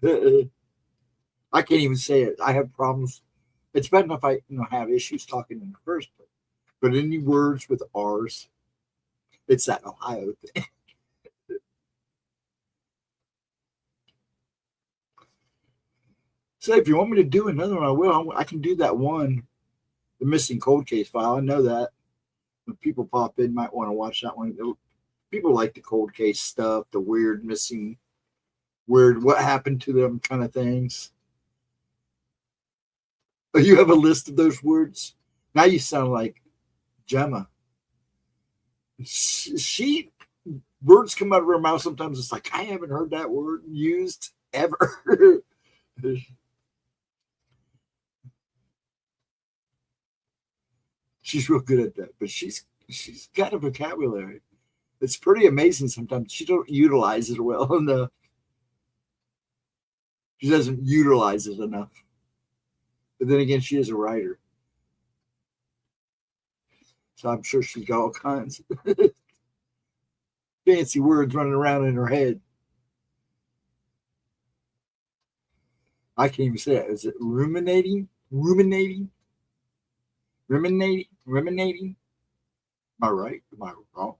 I can't even say it. I have problems. It's bad enough I have issues talking in the first place. But any words with R's, it's that Ohio thing. So if you want me to do another one, I will. I can do that one, the missing cold case file. I know that. When people pop in, might want to watch that one. People like the cold case stuff, the weird missing, weird what happened to them kind of things. Oh, you have a list of those words? Now you sound like Gemma. She words come out of her mouth sometimes. It's like, I haven't heard that word used ever. She's real good at that, but she's got a vocabulary. It's pretty amazing sometimes. She don't utilize it well enough. She doesn't utilize it enough. But then again, she is a writer. So I'm sure she's got all kinds of fancy words running around in her head. I can't even say it. Is it ruminating? Ruminating? Ruminating? Ruminating? Am I right? Am I wrong?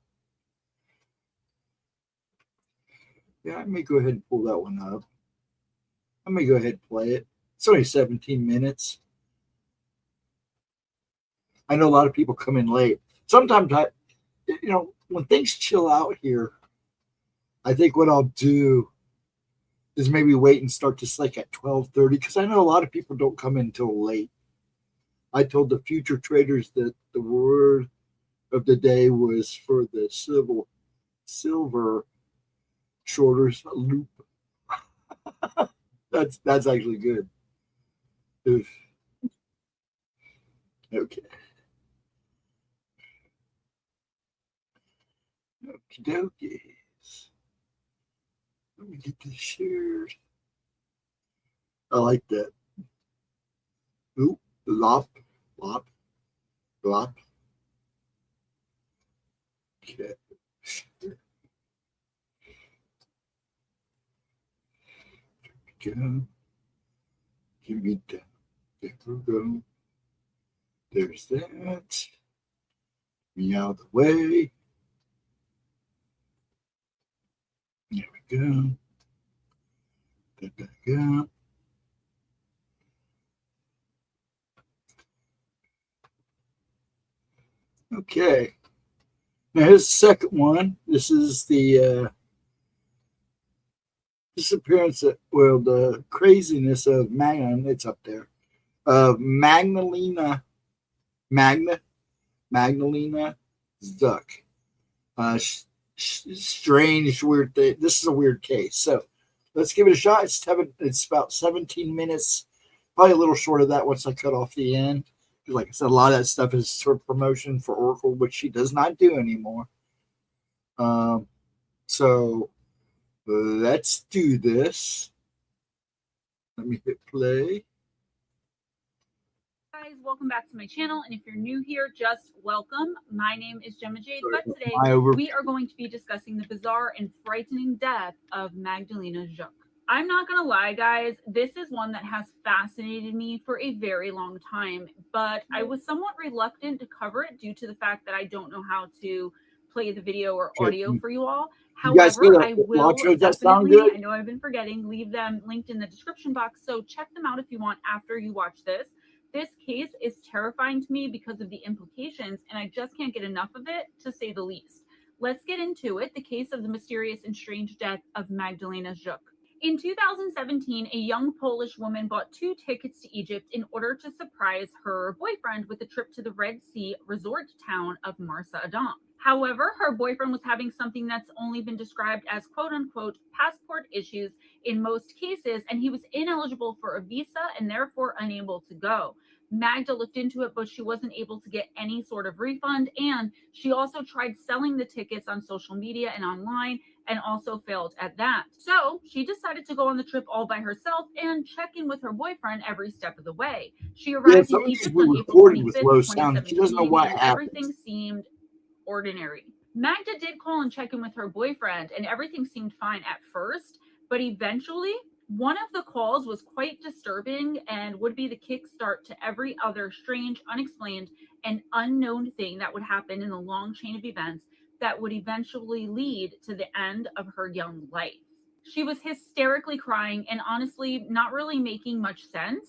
Yeah, I may go ahead and pull that one up. I may go ahead and play it. It's only 17 minutes. I know a lot of people come in late. Sometimes when things chill out here, I think what I'll do is maybe wait and start this like at 12:30 because I know a lot of people don't come in until late. I told the future traders that the word of the day was for the silver shorters loop. That's actually good. Oof. Okay. Okie dokies. Let me get this shared. I like that. Oop, lop, lop, lop. Okay. There we go. Give me that. There we go. There's that. Me out of the way. There we go. That back out. Okay. Now here's the second one. This is the disappearance the craziness of Magna. It's up there. Magdalena Zuck. Strange, weird thing. This is a weird case. So let's give it a shot. It's about 17 minutes. Probably a little short of that once I cut off the end. Like I said, a lot of that stuff is sort of promotion for Oracle, which she does not do anymore. So let's do this. Let me hit play. Guys, welcome back to my channel, and if you're new here, just welcome. My name is GemmaJade, but today we are going to be discussing the bizarre and frightening death of Magdalena Zuck. I'm not gonna lie, guys, this is one that has fascinated me for a very long time, but I was somewhat reluctant to cover it due to the fact that I don't know how to play the video or audio for you all. However, I will definitely, I know I've been forgetting, leave them linked in the description box, so check them out if you want after you watch this. This case is terrifying to me because of the implications, and I just can't get enough of it, to say the least. Let's get into it. The case of the mysterious and strange death of Magdalena Juk. In 2017, a young Polish woman bought 2 tickets to Egypt in order to surprise her boyfriend with a trip to the Red Sea resort town of Marsa Adam. However, her boyfriend was having something that's only been described as quote-unquote passport issues in most cases, and he was ineligible for a visa and therefore unable to go. Magda looked into it, but she wasn't able to get any sort of refund, and she also tried selling the tickets on social media and online and also failed at that. So she decided to go on the trip all by herself and check in with her boyfriend every step of the way. She arrived in Egypt on April 25th, 2017, She doesn't know what and happened. everything seemed ordinary. Magda did call and check in with her boyfriend, and everything seemed fine at first, but eventually one of the calls was quite disturbing and would be the kickstart to every other strange, unexplained, and unknown thing that would happen in the long chain of events that would eventually lead to the end of her young life. She was hysterically crying and honestly not really making much sense.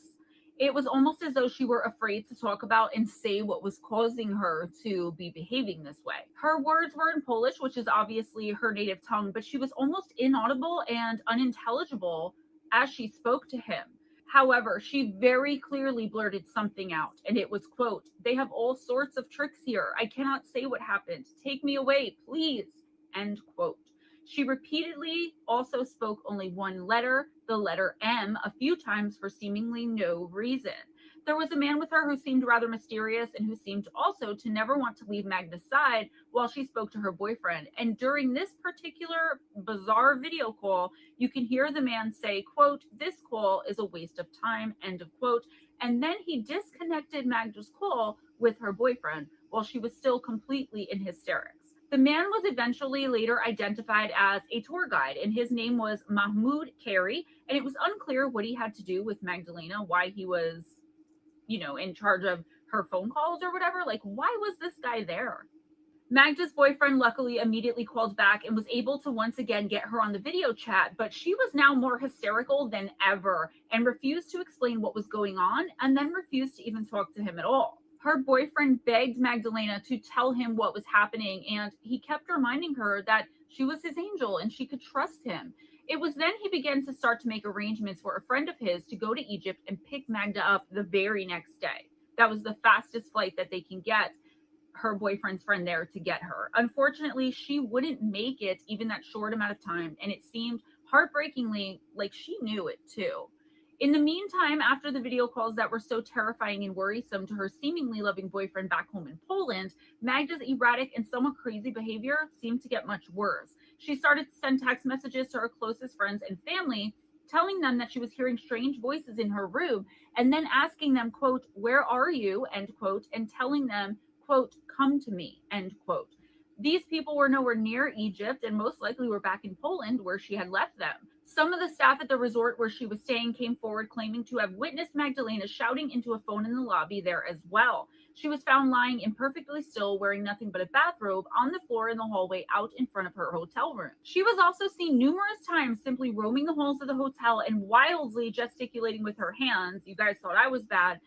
It was almost as though she were afraid to talk about and say what was causing her to be behaving this way. Her words were in Polish, which is obviously her native tongue, but she was almost inaudible and unintelligible as she spoke to him. However, she very clearly blurted something out, and it was, quote, "They have all sorts of tricks here. I cannot say what happened. Take me away, please," end quote. She repeatedly also spoke only one letter, the letter M, a few times for seemingly no reason. There was a man with her who seemed rather mysterious and who seemed also to never want to leave Magda's side while she spoke to her boyfriend. And during this particular bizarre video call, you can hear the man say, quote, "This call is a waste of time," end of quote. And then he disconnected Magda's call with her boyfriend while she was still completely in hysterics. The man was eventually later identified as a tour guide, and his name was Mahmoud Carey, and it was unclear what he had to do with Magdalena, why he was, in charge of her phone calls or whatever. Like, why was this guy there? Magda's boyfriend luckily immediately called back and was able to once again get her on the video chat, but she was now more hysterical than ever and refused to explain what was going on and then refused to even talk to him at all. Her boyfriend begged Magdalena to tell him what was happening, and he kept reminding her that she was his angel and she could trust him. It was then he began to start to make arrangements for a friend of his to go to Egypt and pick Magda up the very next day. That was the fastest flight that they can get her boyfriend's friend there to get her. Unfortunately, she wouldn't make it even that short amount of time, and it seemed heartbreakingly like she knew it too. In the meantime, after the video calls that were so terrifying and worrisome to her seemingly loving boyfriend back home in Poland, Magda's erratic and somewhat crazy behavior seemed to get much worse. She started to send text messages to her closest friends and family, telling them that she was hearing strange voices in her room, and then asking them, quote, "Where are you?" end quote, and telling them, quote, "Come to me," end quote. These people were nowhere near Egypt and most likely were back in Poland where she had left them. Some of the staff at the resort where she was staying came forward claiming to have witnessed Magdalena shouting into a phone in the lobby there as well. She was found lying imperfectly still, wearing nothing but a bathrobe, on the floor in the hallway out in front of her hotel room. She was also seen numerous times simply roaming the halls of the hotel and wildly gesticulating with her hands. You guys thought I was bad.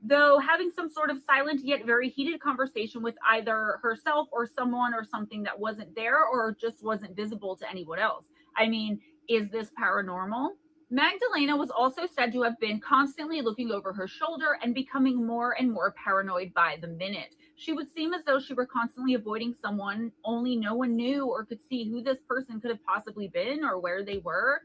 Though having some sort of silent yet very heated conversation with either herself or someone or something that wasn't there or just wasn't visible to anyone else. I mean, is this paranormal? Magdalena was also said to have been constantly looking over her shoulder and becoming more and more paranoid by the minute. She would seem as though she were constantly avoiding someone, only no one knew or could see who this person could have possibly been or where they were.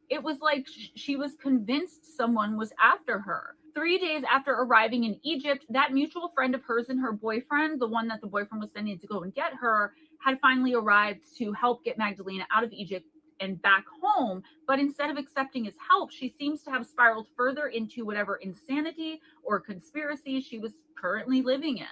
It was like she was convinced someone was after her. 3 days after arriving in Egypt, that mutual friend of hers and her boyfriend, the one that the boyfriend was sending to go and get her, had finally arrived to help get Magdalena out of Egypt and back home. But instead of accepting his help, she seems to have spiraled further into whatever insanity or conspiracy she was currently living in.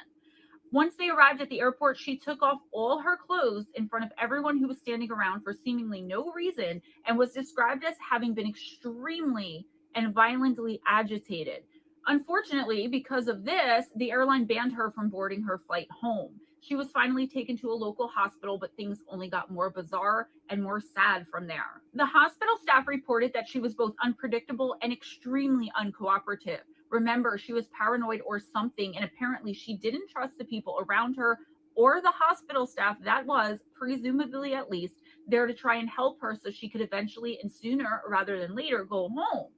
Once they arrived at the airport, she took off all her clothes in front of everyone who was standing around for seemingly no reason and was described as having been extremely and violently agitated. Unfortunately, because of this, the airline banned her from boarding her flight home. She was finally taken to a local hospital, but things only got more bizarre and more sad from there. The hospital staff reported that she was both unpredictable and extremely uncooperative. Remember, she was paranoid or something, and apparently she didn't trust the people around her or the hospital staff that was, presumably at least, there to try and help her so she could eventually and sooner rather than later go home.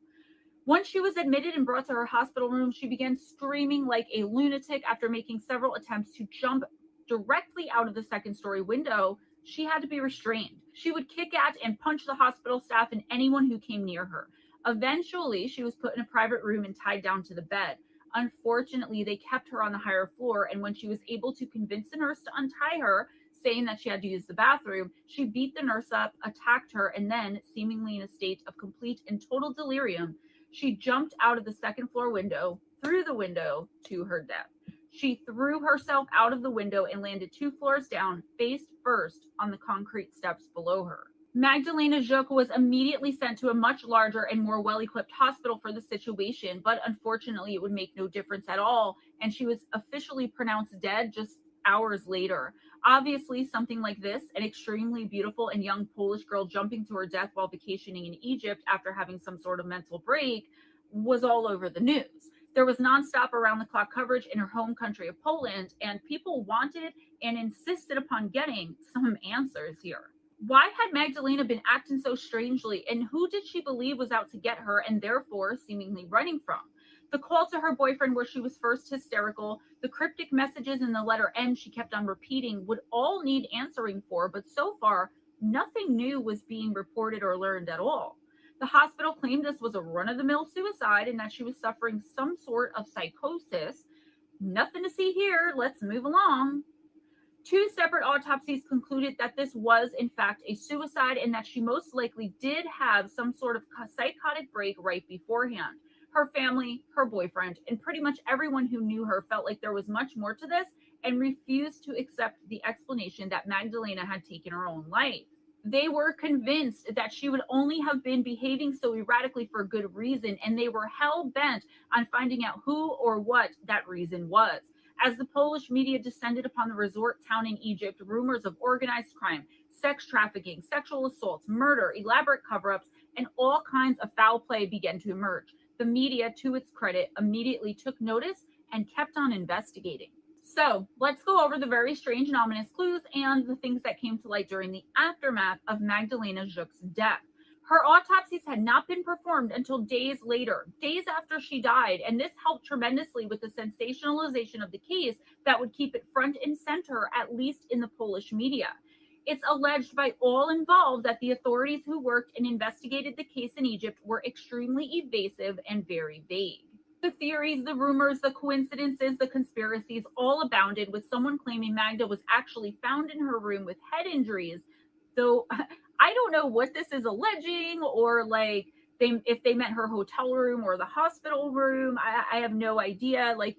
Once she was admitted and brought to her hospital room, she began screaming like a lunatic after making several attempts to jump directly out of the second-story window. She had to be restrained. She would kick at and punch the hospital staff and anyone who came near her. Eventually, she was put in a private room and tied down to the bed. Unfortunately, they kept her on the higher floor, and when she was able to convince the nurse to untie her, saying that she had to use the bathroom, she beat the nurse up, attacked her, and then, seemingly in a state of complete and total delirium, she jumped out of the second floor window, through the window, to her death. She threw herself out of the window and landed 2 floors down, face first on the concrete steps below her. Magdalena Jukin was immediately sent to a much larger and more well-equipped hospital for the situation, but unfortunately it would make no difference at all, and she was officially pronounced dead just hours later. Obviously, something like this, an extremely beautiful and young Polish girl jumping to her death while vacationing in Egypt after having some sort of mental break, was all over the news. There was nonstop around-the-clock coverage in her home country of Poland, and people wanted and insisted upon getting some answers here. Why had Magdalena been acting so strangely, and who did she believe was out to get her and therefore seemingly running from? The call to her boyfriend where she was first hysterical, the cryptic messages in the letter N she kept on repeating would all need answering for, but so far, nothing new was being reported or learned at all. The hospital claimed this was a run-of-the-mill suicide and that she was suffering some sort of psychosis. Nothing to see here. Let's move along. 2 separate autopsies concluded that this was, in fact, a suicide and that she most likely did have some sort of psychotic break right beforehand. Her family, her boyfriend, and pretty much everyone who knew her felt like there was much more to this and refused to accept the explanation that Magdalena had taken her own life. They were convinced that she would only have been behaving so erratically for good reason, and they were hell-bent on finding out who or what that reason was. As the Polish media descended upon the resort town in Egypt, rumors of organized crime, sex trafficking, sexual assaults, murder, elaborate cover-ups, and all kinds of foul play began to emerge. The media, to its credit, immediately took notice and kept on investigating. So let's go over the very strange and ominous clues and the things that came to light during the aftermath of Magdalena Jukin's death. Her autopsies had not been performed until days later, days after she died, and this helped tremendously with the sensationalization of the case that would keep it front and center, at least in the Polish media. It's alleged by all involved that the authorities who worked and investigated the case in Egypt were extremely evasive and very vague. The theories, the rumors, the coincidences, the conspiracies all abounded, with someone claiming Magda was actually found in her room with head injuries, though I don't know what this is alleging, or like if they meant her hotel room or the hospital room. I have no idea. Like,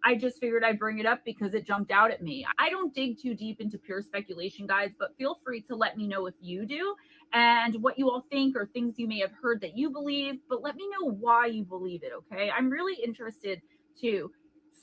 I just figured I'd bring it up because it jumped out at me. I don't dig too deep into pure speculation, guys, but feel free to let me know if you do and what you all think or things you may have heard that you believe, but let me know why you believe it, okay? I'm really interested to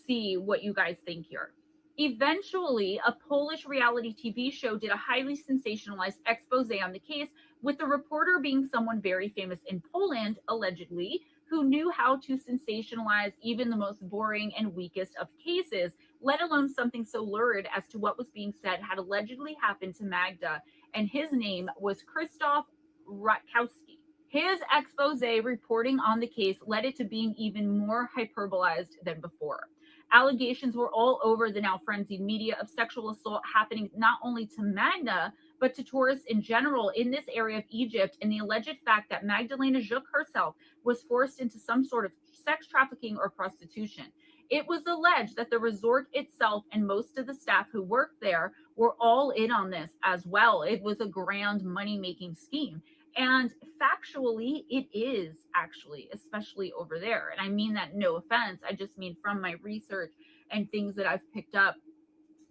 see what you guys think here. Eventually, a Polish reality TV show did a highly sensationalized expose on the case, with the reporter being someone very famous in Poland, allegedly, who knew how to sensationalize even the most boring and weakest of cases, let alone something so lurid as to what was being said had allegedly happened to Magda, and his name was Krzysztof Rutkowski. His expose reporting on the case led it to being even more hyperbolized than before. Allegations were all over the now frenzied media of sexual assault happening not only to Magda, but to tourists in general in this area of Egypt, and the alleged fact that Magdalena Jukin herself was forced into some sort of sex trafficking or prostitution. It was alleged that the resort itself and most of the staff who worked there were all in on this as well. It was a grand money-making scheme. And factually, it is actually, especially over there. And I mean that no offense. I just mean from my research and things that I've picked up,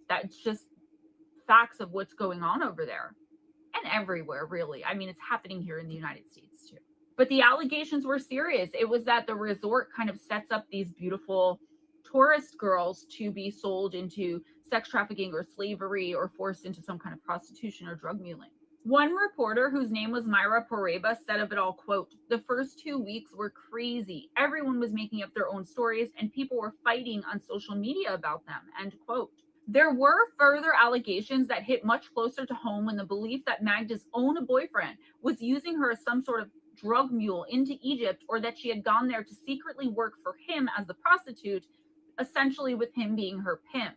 that's just facts of what's going on over there and everywhere, really. I mean, it's happening here in the United States too. But the allegations were serious. It was that the resort kind of sets up these beautiful tourist girls to be sold into sex trafficking or slavery or forced into some kind of prostitution or drug muling. One reporter, whose name was Myra Poreba, said of it all, quote, "The first 2 weeks were crazy. Everyone was making up their own stories and people were fighting on social media about them," end quote. There were further allegations that hit much closer to home when the belief that Magda's own boyfriend was using her as some sort of drug mule into Egypt, or that she had gone there to secretly work for him as the prostitute, essentially with him being her pimp.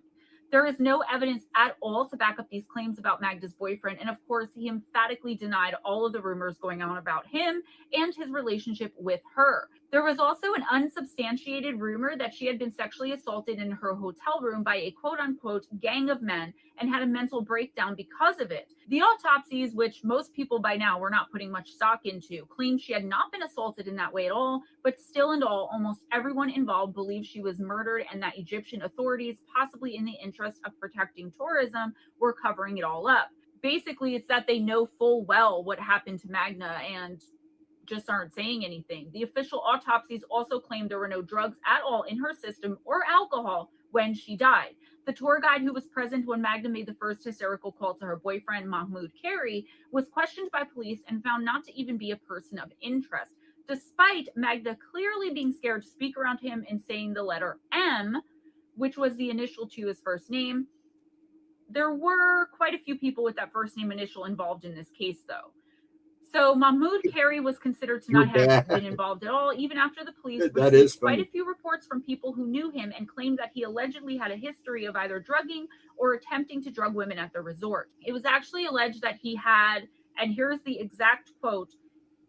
There is no evidence at all to back up these claims about Magda's boyfriend, and of course, he emphatically denied all of the rumors going on about him and his relationship with her. There was also an unsubstantiated rumor that she had been sexually assaulted in her hotel room by a quote-unquote gang of men and had a mental breakdown because of it. The autopsies, which most people by now were not putting much stock into, claimed she had not been assaulted in that way at all, but still and all, almost everyone involved believed she was murdered and that Egyptian authorities, possibly in the interest of protecting tourism, were covering it all up. Basically, it's that they know full well what happened to Magda and just aren't saying anything. The official autopsies also claimed there were no drugs at all in her system or alcohol when she died. The tour guide who was present when Magda made the first hysterical call to her boyfriend, Mahmoud Carey, was questioned by police and found not to even be a person of interest, despite Magda clearly being scared to speak around him and saying the letter M, which was the initial to his first name. There were quite a few people with that first name initial involved in this case, though. So Mahmoud Carey was considered to not have been involved at all, even after the police received quite a few reports from people who knew him and claimed that he allegedly had a history of either drugging or attempting to drug women at the resort. It was actually alleged that he had, and here's the exact quote,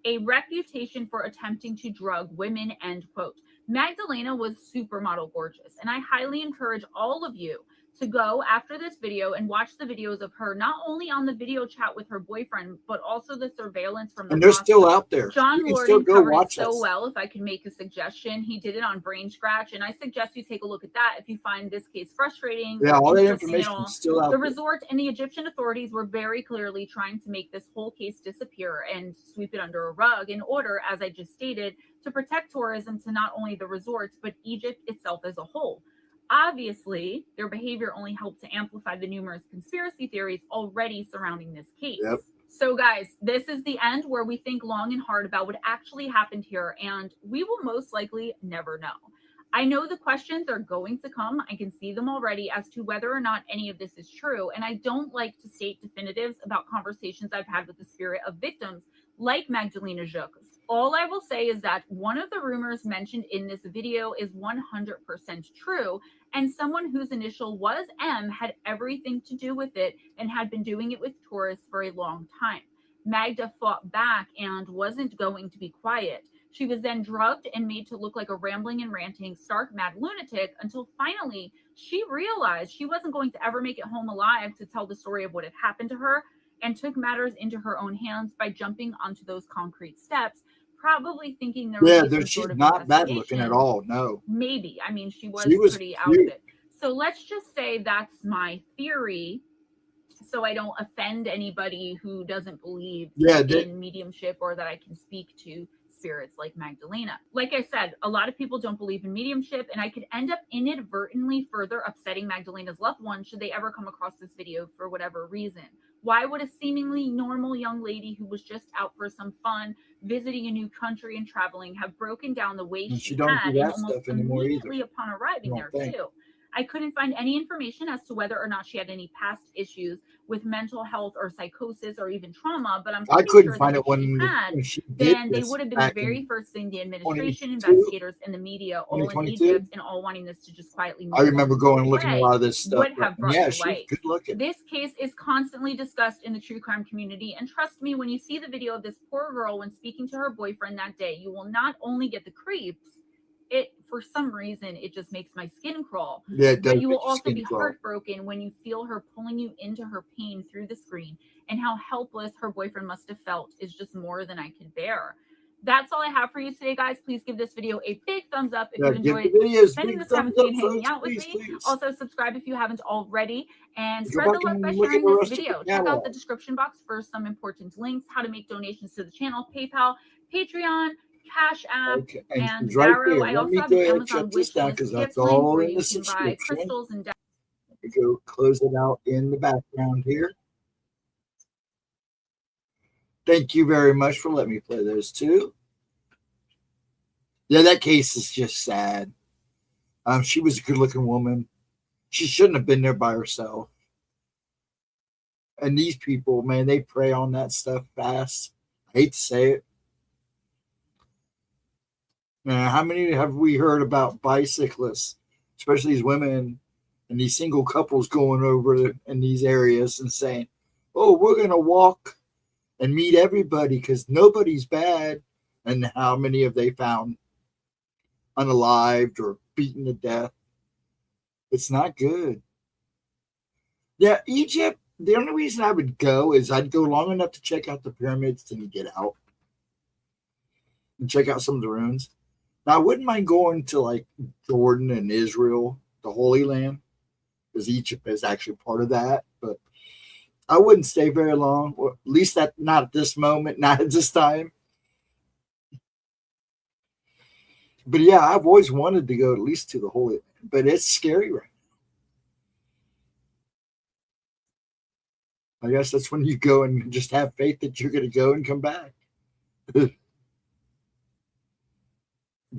a reputation for attempting to drug women, end quote. Magdalena was supermodel gorgeous, and I highly encourage all of you to go after this video and watch the videos of her, not only on the video chat with her boyfriend, but also the surveillance from the And they're hospital. still out there. John Lorden covered it so well. If I could make a suggestion, he did it on Brain Scratch, and I suggest you take a look at that if you find this case frustrating. Yeah, all that information is still out there. The resort and the Egyptian authorities were very clearly trying to make this whole case disappear and sweep it under a rug in order, as I just stated, to protect tourism to not only the resorts, but Egypt itself as a whole. Obviously, their behavior only helped to amplify the numerous conspiracy theories already surrounding this case. Yep. So, guys, this is the end where we think long and hard about what actually happened here, and we will most likely never know. I know the questions are going to come. I can see them already as to whether or not any of this is true, and I don't like to state definitives about conversations I've had with the spirit of victims like Magdalena Jukin. All I will say is that one of the rumors mentioned in this video is 100% true, and someone whose initial was M had everything to do with it and had been doing it with tourists for a long time. Magda fought back and wasn't going to be quiet. She was then drugged and made to look like a rambling and ranting, stark mad lunatic until finally she realized she wasn't going to ever make it home alive to tell the story of what had happened to her, and took matters into her own hands by jumping onto those concrete steps, probably thinking there was some she's sort of not bad looking at all. No, maybe. I mean, she was pretty cute. out of it. So let's just say that's my theory, so I don't offend anybody who doesn't believe in mediumship or that I can speak to spirits like Magdalena. Like I said, a lot of people don't believe in mediumship, and I could end up inadvertently further upsetting Magdalena's loved ones should they ever come across this video for whatever reason. Why would a seemingly normal young lady who was just out for some fun, visiting a new country and traveling, have broken down the way she had and almost immediately upon arriving there too? I couldn't find any information as to whether or not she had any past issues with mental health or psychosis or even trauma, but I'm pretty sure that if she had, then they would have been the very first thing the administration, investigators, and the media all in Egypt and all wanting this to just quietly move. I remember going and looking at a lot of this stuff. Would have brought yeah, she's good looking. This case is constantly discussed in the true crime community, and trust me, when you see the video of this poor girl when speaking to her boyfriend that day, you will not only get the creeps, for some reason it just makes my skin crawl. Yeah, it does. But you will also be heartbroken when you feel her pulling you into her pain through the screen, and how helpless her boyfriend must have felt is just more than I could bear. That's all I have for you today, guys. Please give this video a big thumbs up if you enjoyed spending this time with me and hanging out with me. Also, subscribe if you haven't already, and spread the love by sharing this video. Check out the description box for some important links, how to make donations to the channel, PayPal, Patreon, CashApp, and Darrow. I also have an Amazon wish list gift link where you can buy crystals and. Let me go close it out in the background here. Thank you very much for letting me play those two. Yeah, that case is just sad. She was a good-looking woman. She shouldn't have been there by herself. And these people, man, they prey on that stuff fast. I hate to say it. Man, how many have we heard about bicyclists, especially these women and these single couples going over in these areas and saying, oh, we're going to walk and meet everybody because nobody's bad. And how many have they found unalived or beaten to death? It's not good. Yeah, Egypt, the only reason I would go is I'd go long enough to check out the pyramids and get out and check out some of the ruins. Now, I wouldn't mind going to like Jordan and Israel, the Holy Land, because Egypt is actually part of that. But I wouldn't stay very long, or at least not at this moment, not at this time. But yeah, I've always wanted to go at least to the Holy Land, but it's scary right now. I guess that's when you go and just have faith that you're going to go and come back. But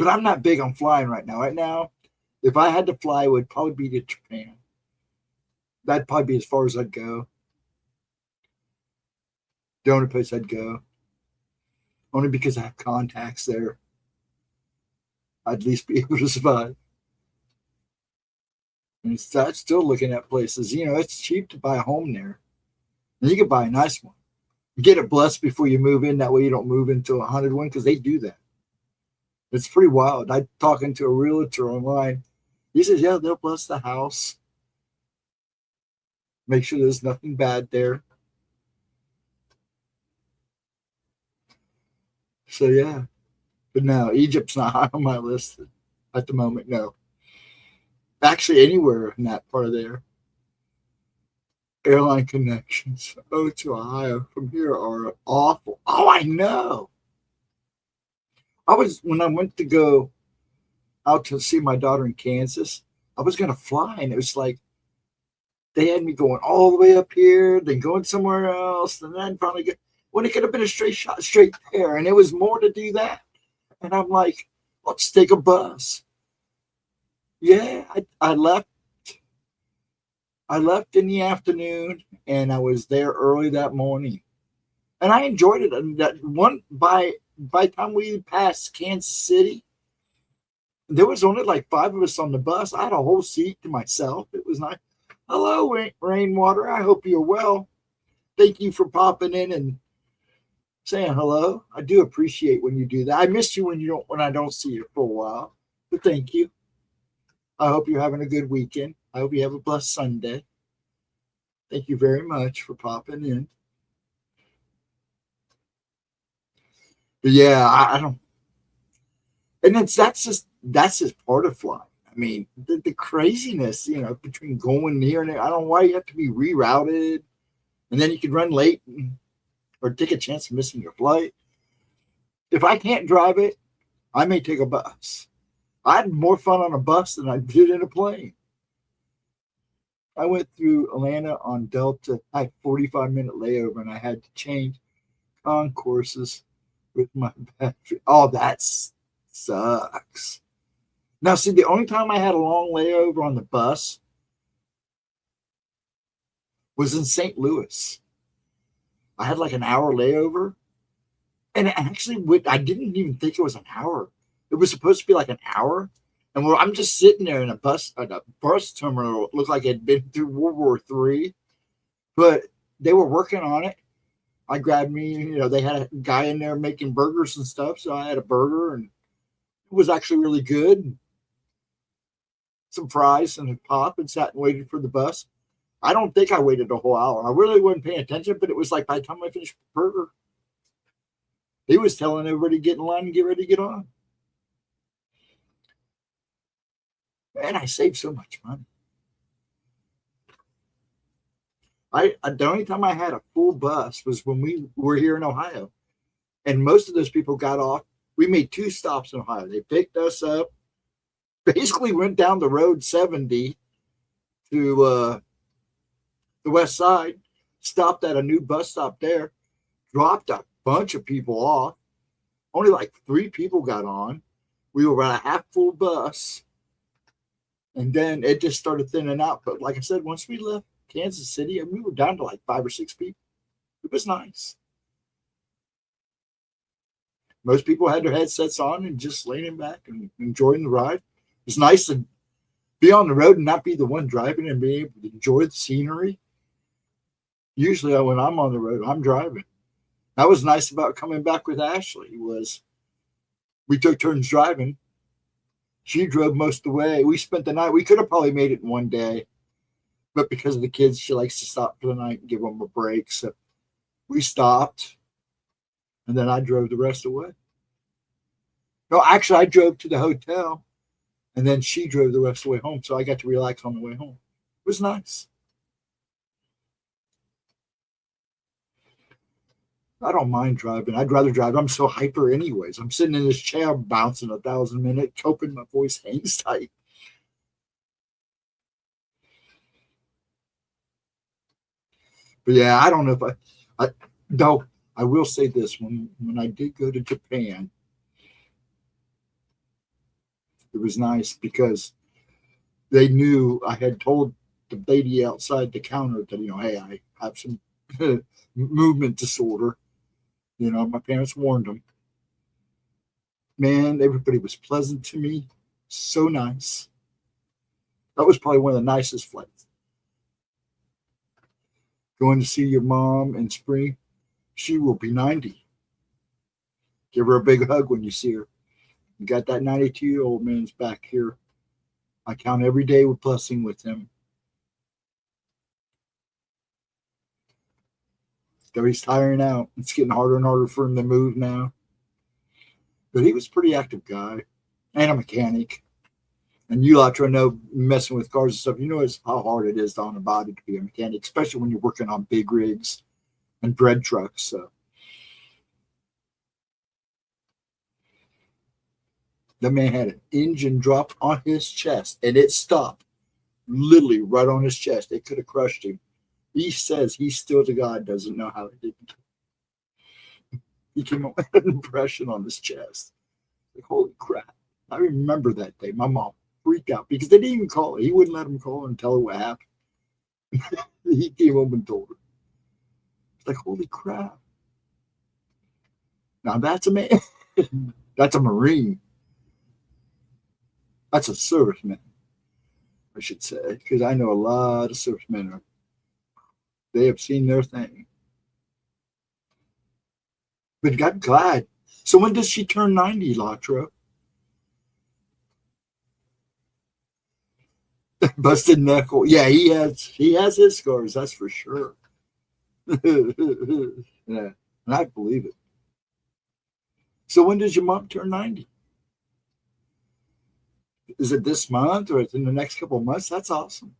I'm not big on flying right now. Right now, if I had to fly, it would probably be to Japan. That'd probably be as far as I'd go. The only place I'd go. Only because I have contacts there. I'd at least be able to survive. And that's still looking at places. You know, it's cheap to buy a home there. And you can buy a nice one. You get it blessed before you move in. That way you don't move into a haunted one because they do that. It's pretty wild. I'm talking to a realtor online. He says, yeah, they'll bless the house. Make sure there's nothing bad there. So, yeah. But no, Egypt's not high on my list at the moment, no. Actually, anywhere in that part of there. Airline connections to Ohio from here are awful. Oh, I know. When I went to go out to see my daughter in Kansas, I was going to fly, and it was like they had me going all the way up here, then going somewhere else, and then finally when it could have been a straight shot, straight there, and it was more to do that. And I'm like, let's take a bus. Yeah, I left. I left in the afternoon, and I was there early that morning, and I enjoyed it. And that one by the time we passed Kansas City, there was only like 5 of us on the bus. I had a whole seat to myself. It was nice. Hello, Rainwater. I hope you're well. Thank you for popping in and saying hello. I do appreciate when you do that. I miss you when I don't see you for a while. But thank you. I hope you're having a good weekend. I hope you have a blessed Sunday. Thank you very much for popping in. But yeah, I don't. And that's just part of flying. I mean, the craziness, between going here and there. I don't know why you have to be rerouted, and then you could run late or take a chance of missing your flight. If I can't drive it, I may take a bus. I had more fun on a bus than I did in a plane. I went through Atlanta on Delta. I had a 45-minute layover, and I had to change concourses with my battery. Oh, that sucks. Now, see, the only time I had a long layover on the bus was in St. Louis. I had like an hour layover, and I didn't even think it was an hour. It was supposed to be like an hour, and I'm just sitting there in a bus terminal. It looked like it had been through World War III, but they were working on it. I grabbed me, they had a guy in there making burgers and stuff, so I had a burger, and it was actually really good. Some fries and a pop, and sat and waited for the bus. I don't think I waited a whole hour. I really wasn't paying attention, but it was like by the time I finished the burger, he was telling everybody to get in line and get ready to get on. Man, I saved so much money. The only time I had a full bus was when we were here in Ohio. And most of those people got off. We made 2 stops in Ohio. They picked us up, basically went down the road 70 to the west side, stopped at a new bus stop there, dropped a bunch of people off. Only like 3 people got on. We were about a half full bus. And then it just started thinning out. But like I said, once we left Kansas City, we were down to like 5 or 6 people. It was nice. Most people had their headsets on and just laying back and enjoying the ride. It's nice to be on the road and not be the one driving and be able to enjoy the scenery. Usually when I'm on the road, I'm driving. That was nice about coming back with Ashley was we took turns driving. She drove most of the way. We spent the night. We could have probably made it in one day, but because of the kids, she likes to stop for the night and give them a break. So we stopped, and then I drove the rest of the way. No, actually, I drove to the hotel, and then she drove the rest of the way home. So I got to relax on the way home. It was nice. I don't mind driving. I'd rather drive. I'm so hyper anyways. I'm sitting in this chair bouncing 1,000 minutes, hoping my voice hangs tight. But yeah, I don't know if though I will say this, when I did go to Japan, it was nice because they knew I had told the lady outside the counter that, hey, I have some movement disorder. My parents warned them. Man, everybody was pleasant to me. So nice. That was probably one of the nicest flights. Going to see your mom in spring. She will be 90. Give her a big hug when you see her. You got that 92-year-old man's back here. I count every day with blessing with him. Though he's tiring out. It's getting harder and harder for him to move now. But he was a pretty active guy. And a mechanic. And you lot to know, messing with cars and stuff, how hard it is on a body to be a mechanic, especially when you're working on big rigs and bread trucks. So the man had an engine drop on his chest, and it stopped literally right on his chest. It could have crushed him. He says he still to God doesn't know how it didn't. He came up with an impression on his chest. Like, holy crap. I remember that day. My mom freaked out because they didn't even call her. He wouldn't let him call her and tell her what happened. He came home and told her. It's like, holy crap. Now that's a man. That's a Marine. That's a serviceman, I should say, because I know a lot of servicemen they have seen their thing. But got glad. So when does she turn 90, Latra? Busted knuckle. Yeah, he has his scars, that's for sure. Yeah, and I believe it. So when does your mom turn 90? Is it this month or in the next couple of months? That's awesome.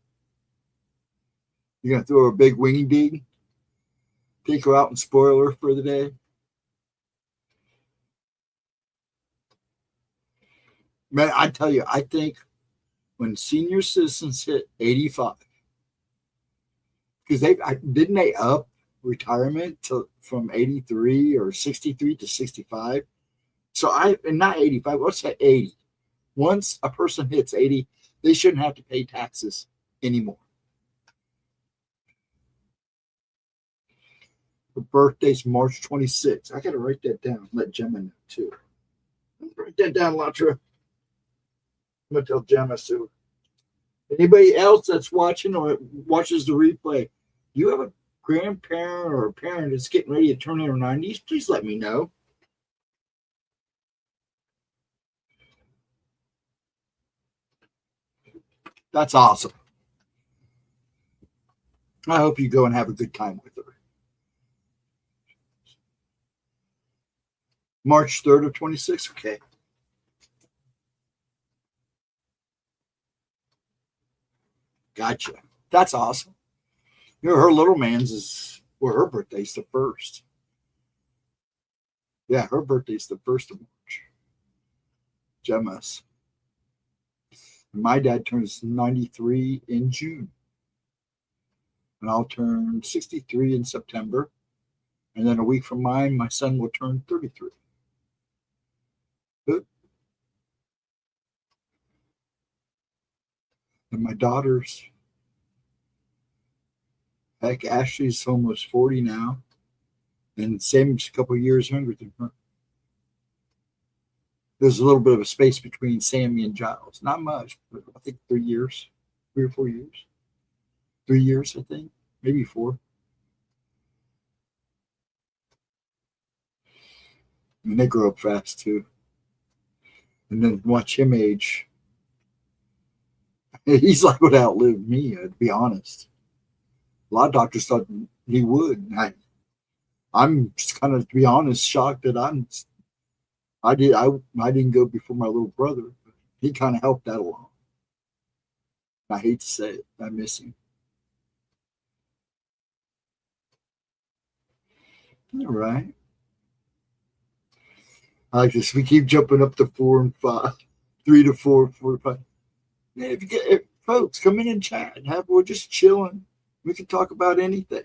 You're gonna throw her a big wingy dig, take her out and spoil her for the day. Man, I tell you, I think when senior citizens hit 85, because didn't they up retirement from 83 or 63 to 65? So not 85, let's say 80. Once a person hits 80, they shouldn't have to pay taxes anymore. Her birthday's March 26th. I got to write that down. Let Gemma know too. Write that down, Latra. I'm going to tell Gemma too. Anybody else that's watching or watches the replay, you have a grandparent or a parent that's getting ready to turn in their 90s, please let me know. That's awesome. I hope you go and have a good time with her. March 3rd of 26, okay. Gotcha. That's awesome. Her little man's her birthday's the 1st. Yeah, her birthday's the 1st of March. GEMMA'S. My dad turns 93 in June. And I'll turn 63 in September. And then a week from mine, my son will turn 33. Good. And my daughters, heck, Ashley's almost 40 now. And Sam's a couple of years younger than her. There's a little bit of a space between Sammy and Giles. Not much, but I think 3 years, 3 or 4 years. 3 years, I think, maybe 4. And they grow up fast too. And then watch him age. He's like would outlive me, to be honest. A lot of doctors thought he would. I'm just kind of, to be honest, shocked that I didn't go before my little brother. He kind of helped that along. I hate to say it. I miss him. All right. I like this. We keep jumping up to 4 and 5, 3 to 4, 4 to 5. Yeah, if folks come in and chat, we're just chilling. We can talk about anything.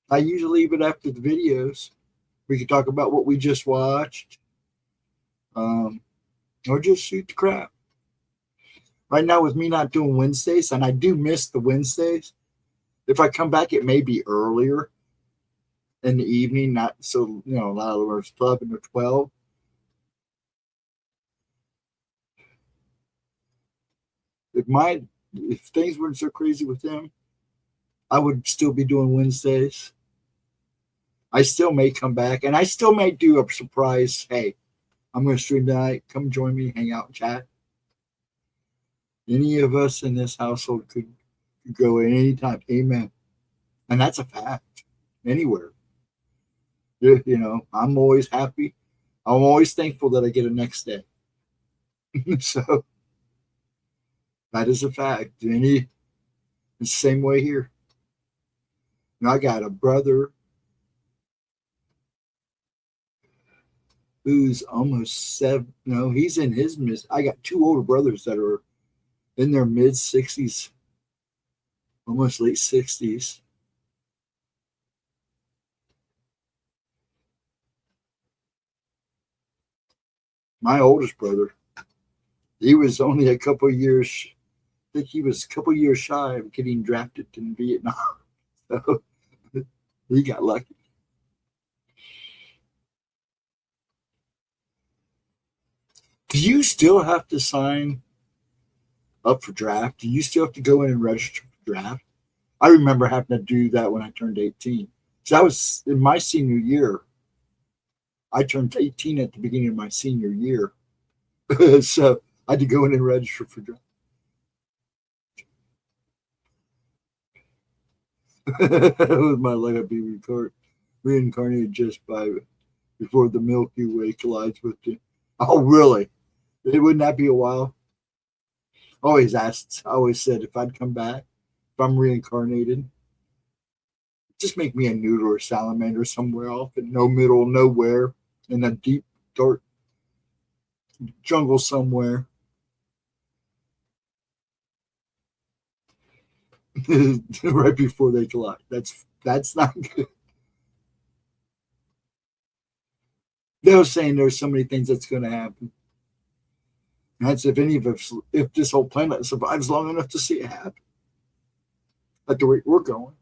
I usually leave it after the videos. We can talk about what we just watched, or just shoot the crap. Right now, with me not doing Wednesdays, and I do miss the Wednesdays. If I come back, it may be earlier in the evening, not so, a lot of hours, 11 or 12. If things weren't so crazy with him, I would still be doing Wednesdays. I still may come back, and I still may do a surprise. Hey, I'm going to stream tonight. Come join me, hang out, and chat. Any of us in this household could go at any time. Amen. And that's a fact. Anywhere. I'm always happy. I'm always thankful that I get a next day. So that is a fact. It's the same way here. I got a brother who's almost 7. No, he's in his mid. I got 2 older brothers that are in their mid 60s, almost late 60s. My oldest brother, he was only a couple of years. I think he was a couple of years shy of getting drafted in Vietnam. So he got lucky. Do you still have to sign up for draft? Do you still have to go in and register for draft? I remember having to do that when I turned 18. So that was in my senior year. I turned 18 at the beginning of my senior year. So I had to go in and register for draft. With my luck, I'd be reincarnated just before the Milky Way collides with you. Oh, really? Wouldn't that be a while? I always said if I'd come back, if I'm reincarnated, just make me a newt or a salamander somewhere off in no middle of nowhere in a deep, dark jungle somewhere. Right before they collide. That's not good. They were saying there's so many things that's going to happen. That's if this whole planet survives long enough to see it happen. At the rate we're going.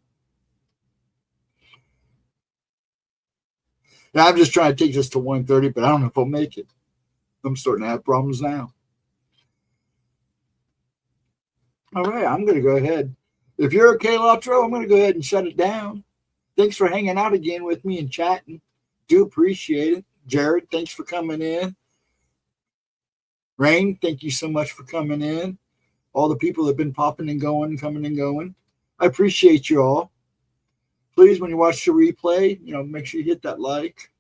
Now, I'm just trying to take this to 1:30, but I don't know if I'll make it. I'm starting to have problems now. All right, I'm going to go ahead. If you're okay, Latro, I'm going to go ahead and shut it down. Thanks for hanging out again with me and chatting. Do appreciate it. Jared, thanks for coming in. Rain, thank you so much for coming in. All the people that have been popping and going, coming and going. I appreciate you all. Please, when you watch the replay, make sure you hit that like.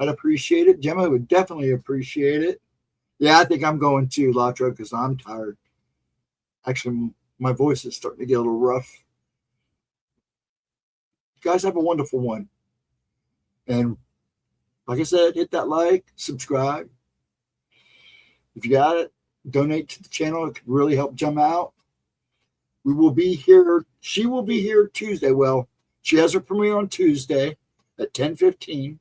I'd appreciate it. Gemma would definitely appreciate it. Yeah, I think I'm going to, Latro, because I'm tired. Actually, my voice is starting to get a little rough. You guys have a wonderful one. And like I said, hit that like, subscribe. If you got it, donate to the channel. It could really help Gemma out. We will be here. She will be here Tuesday. Well, she has her premiere on Tuesday at 10:15.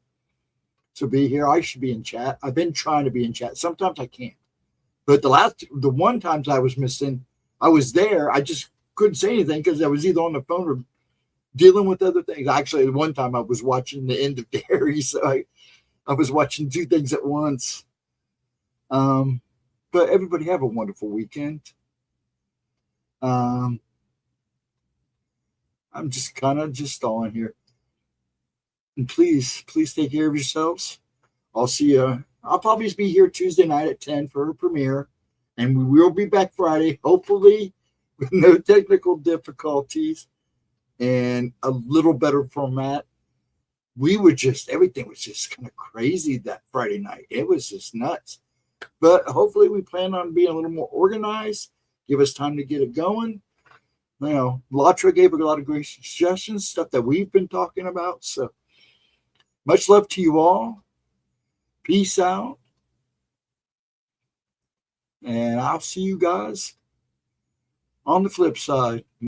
So be here. I should be in chat. I've been trying to be in chat. Sometimes I can't. But the one times I was missing, I was there. I just couldn't say anything because I was either on the phone or dealing with other things. Actually, one time I was watching the end of Dairy, so I was watching two things at once. But everybody have a wonderful weekend. I'm just kind of just on here. And please take care of yourselves. I'll see you. I'll probably be here Tuesday night at 10 for her premiere. And we will be back Friday, hopefully with no technical difficulties and a little better format. Everything was just kind of crazy that Friday night. It was just nuts. But hopefully we plan on being a little more organized. Give us time to get it going. You know, Latra gave a lot of great suggestions, stuff that we've been talking about. So much love to you all. Peace out. And I'll see you guys on the flip side.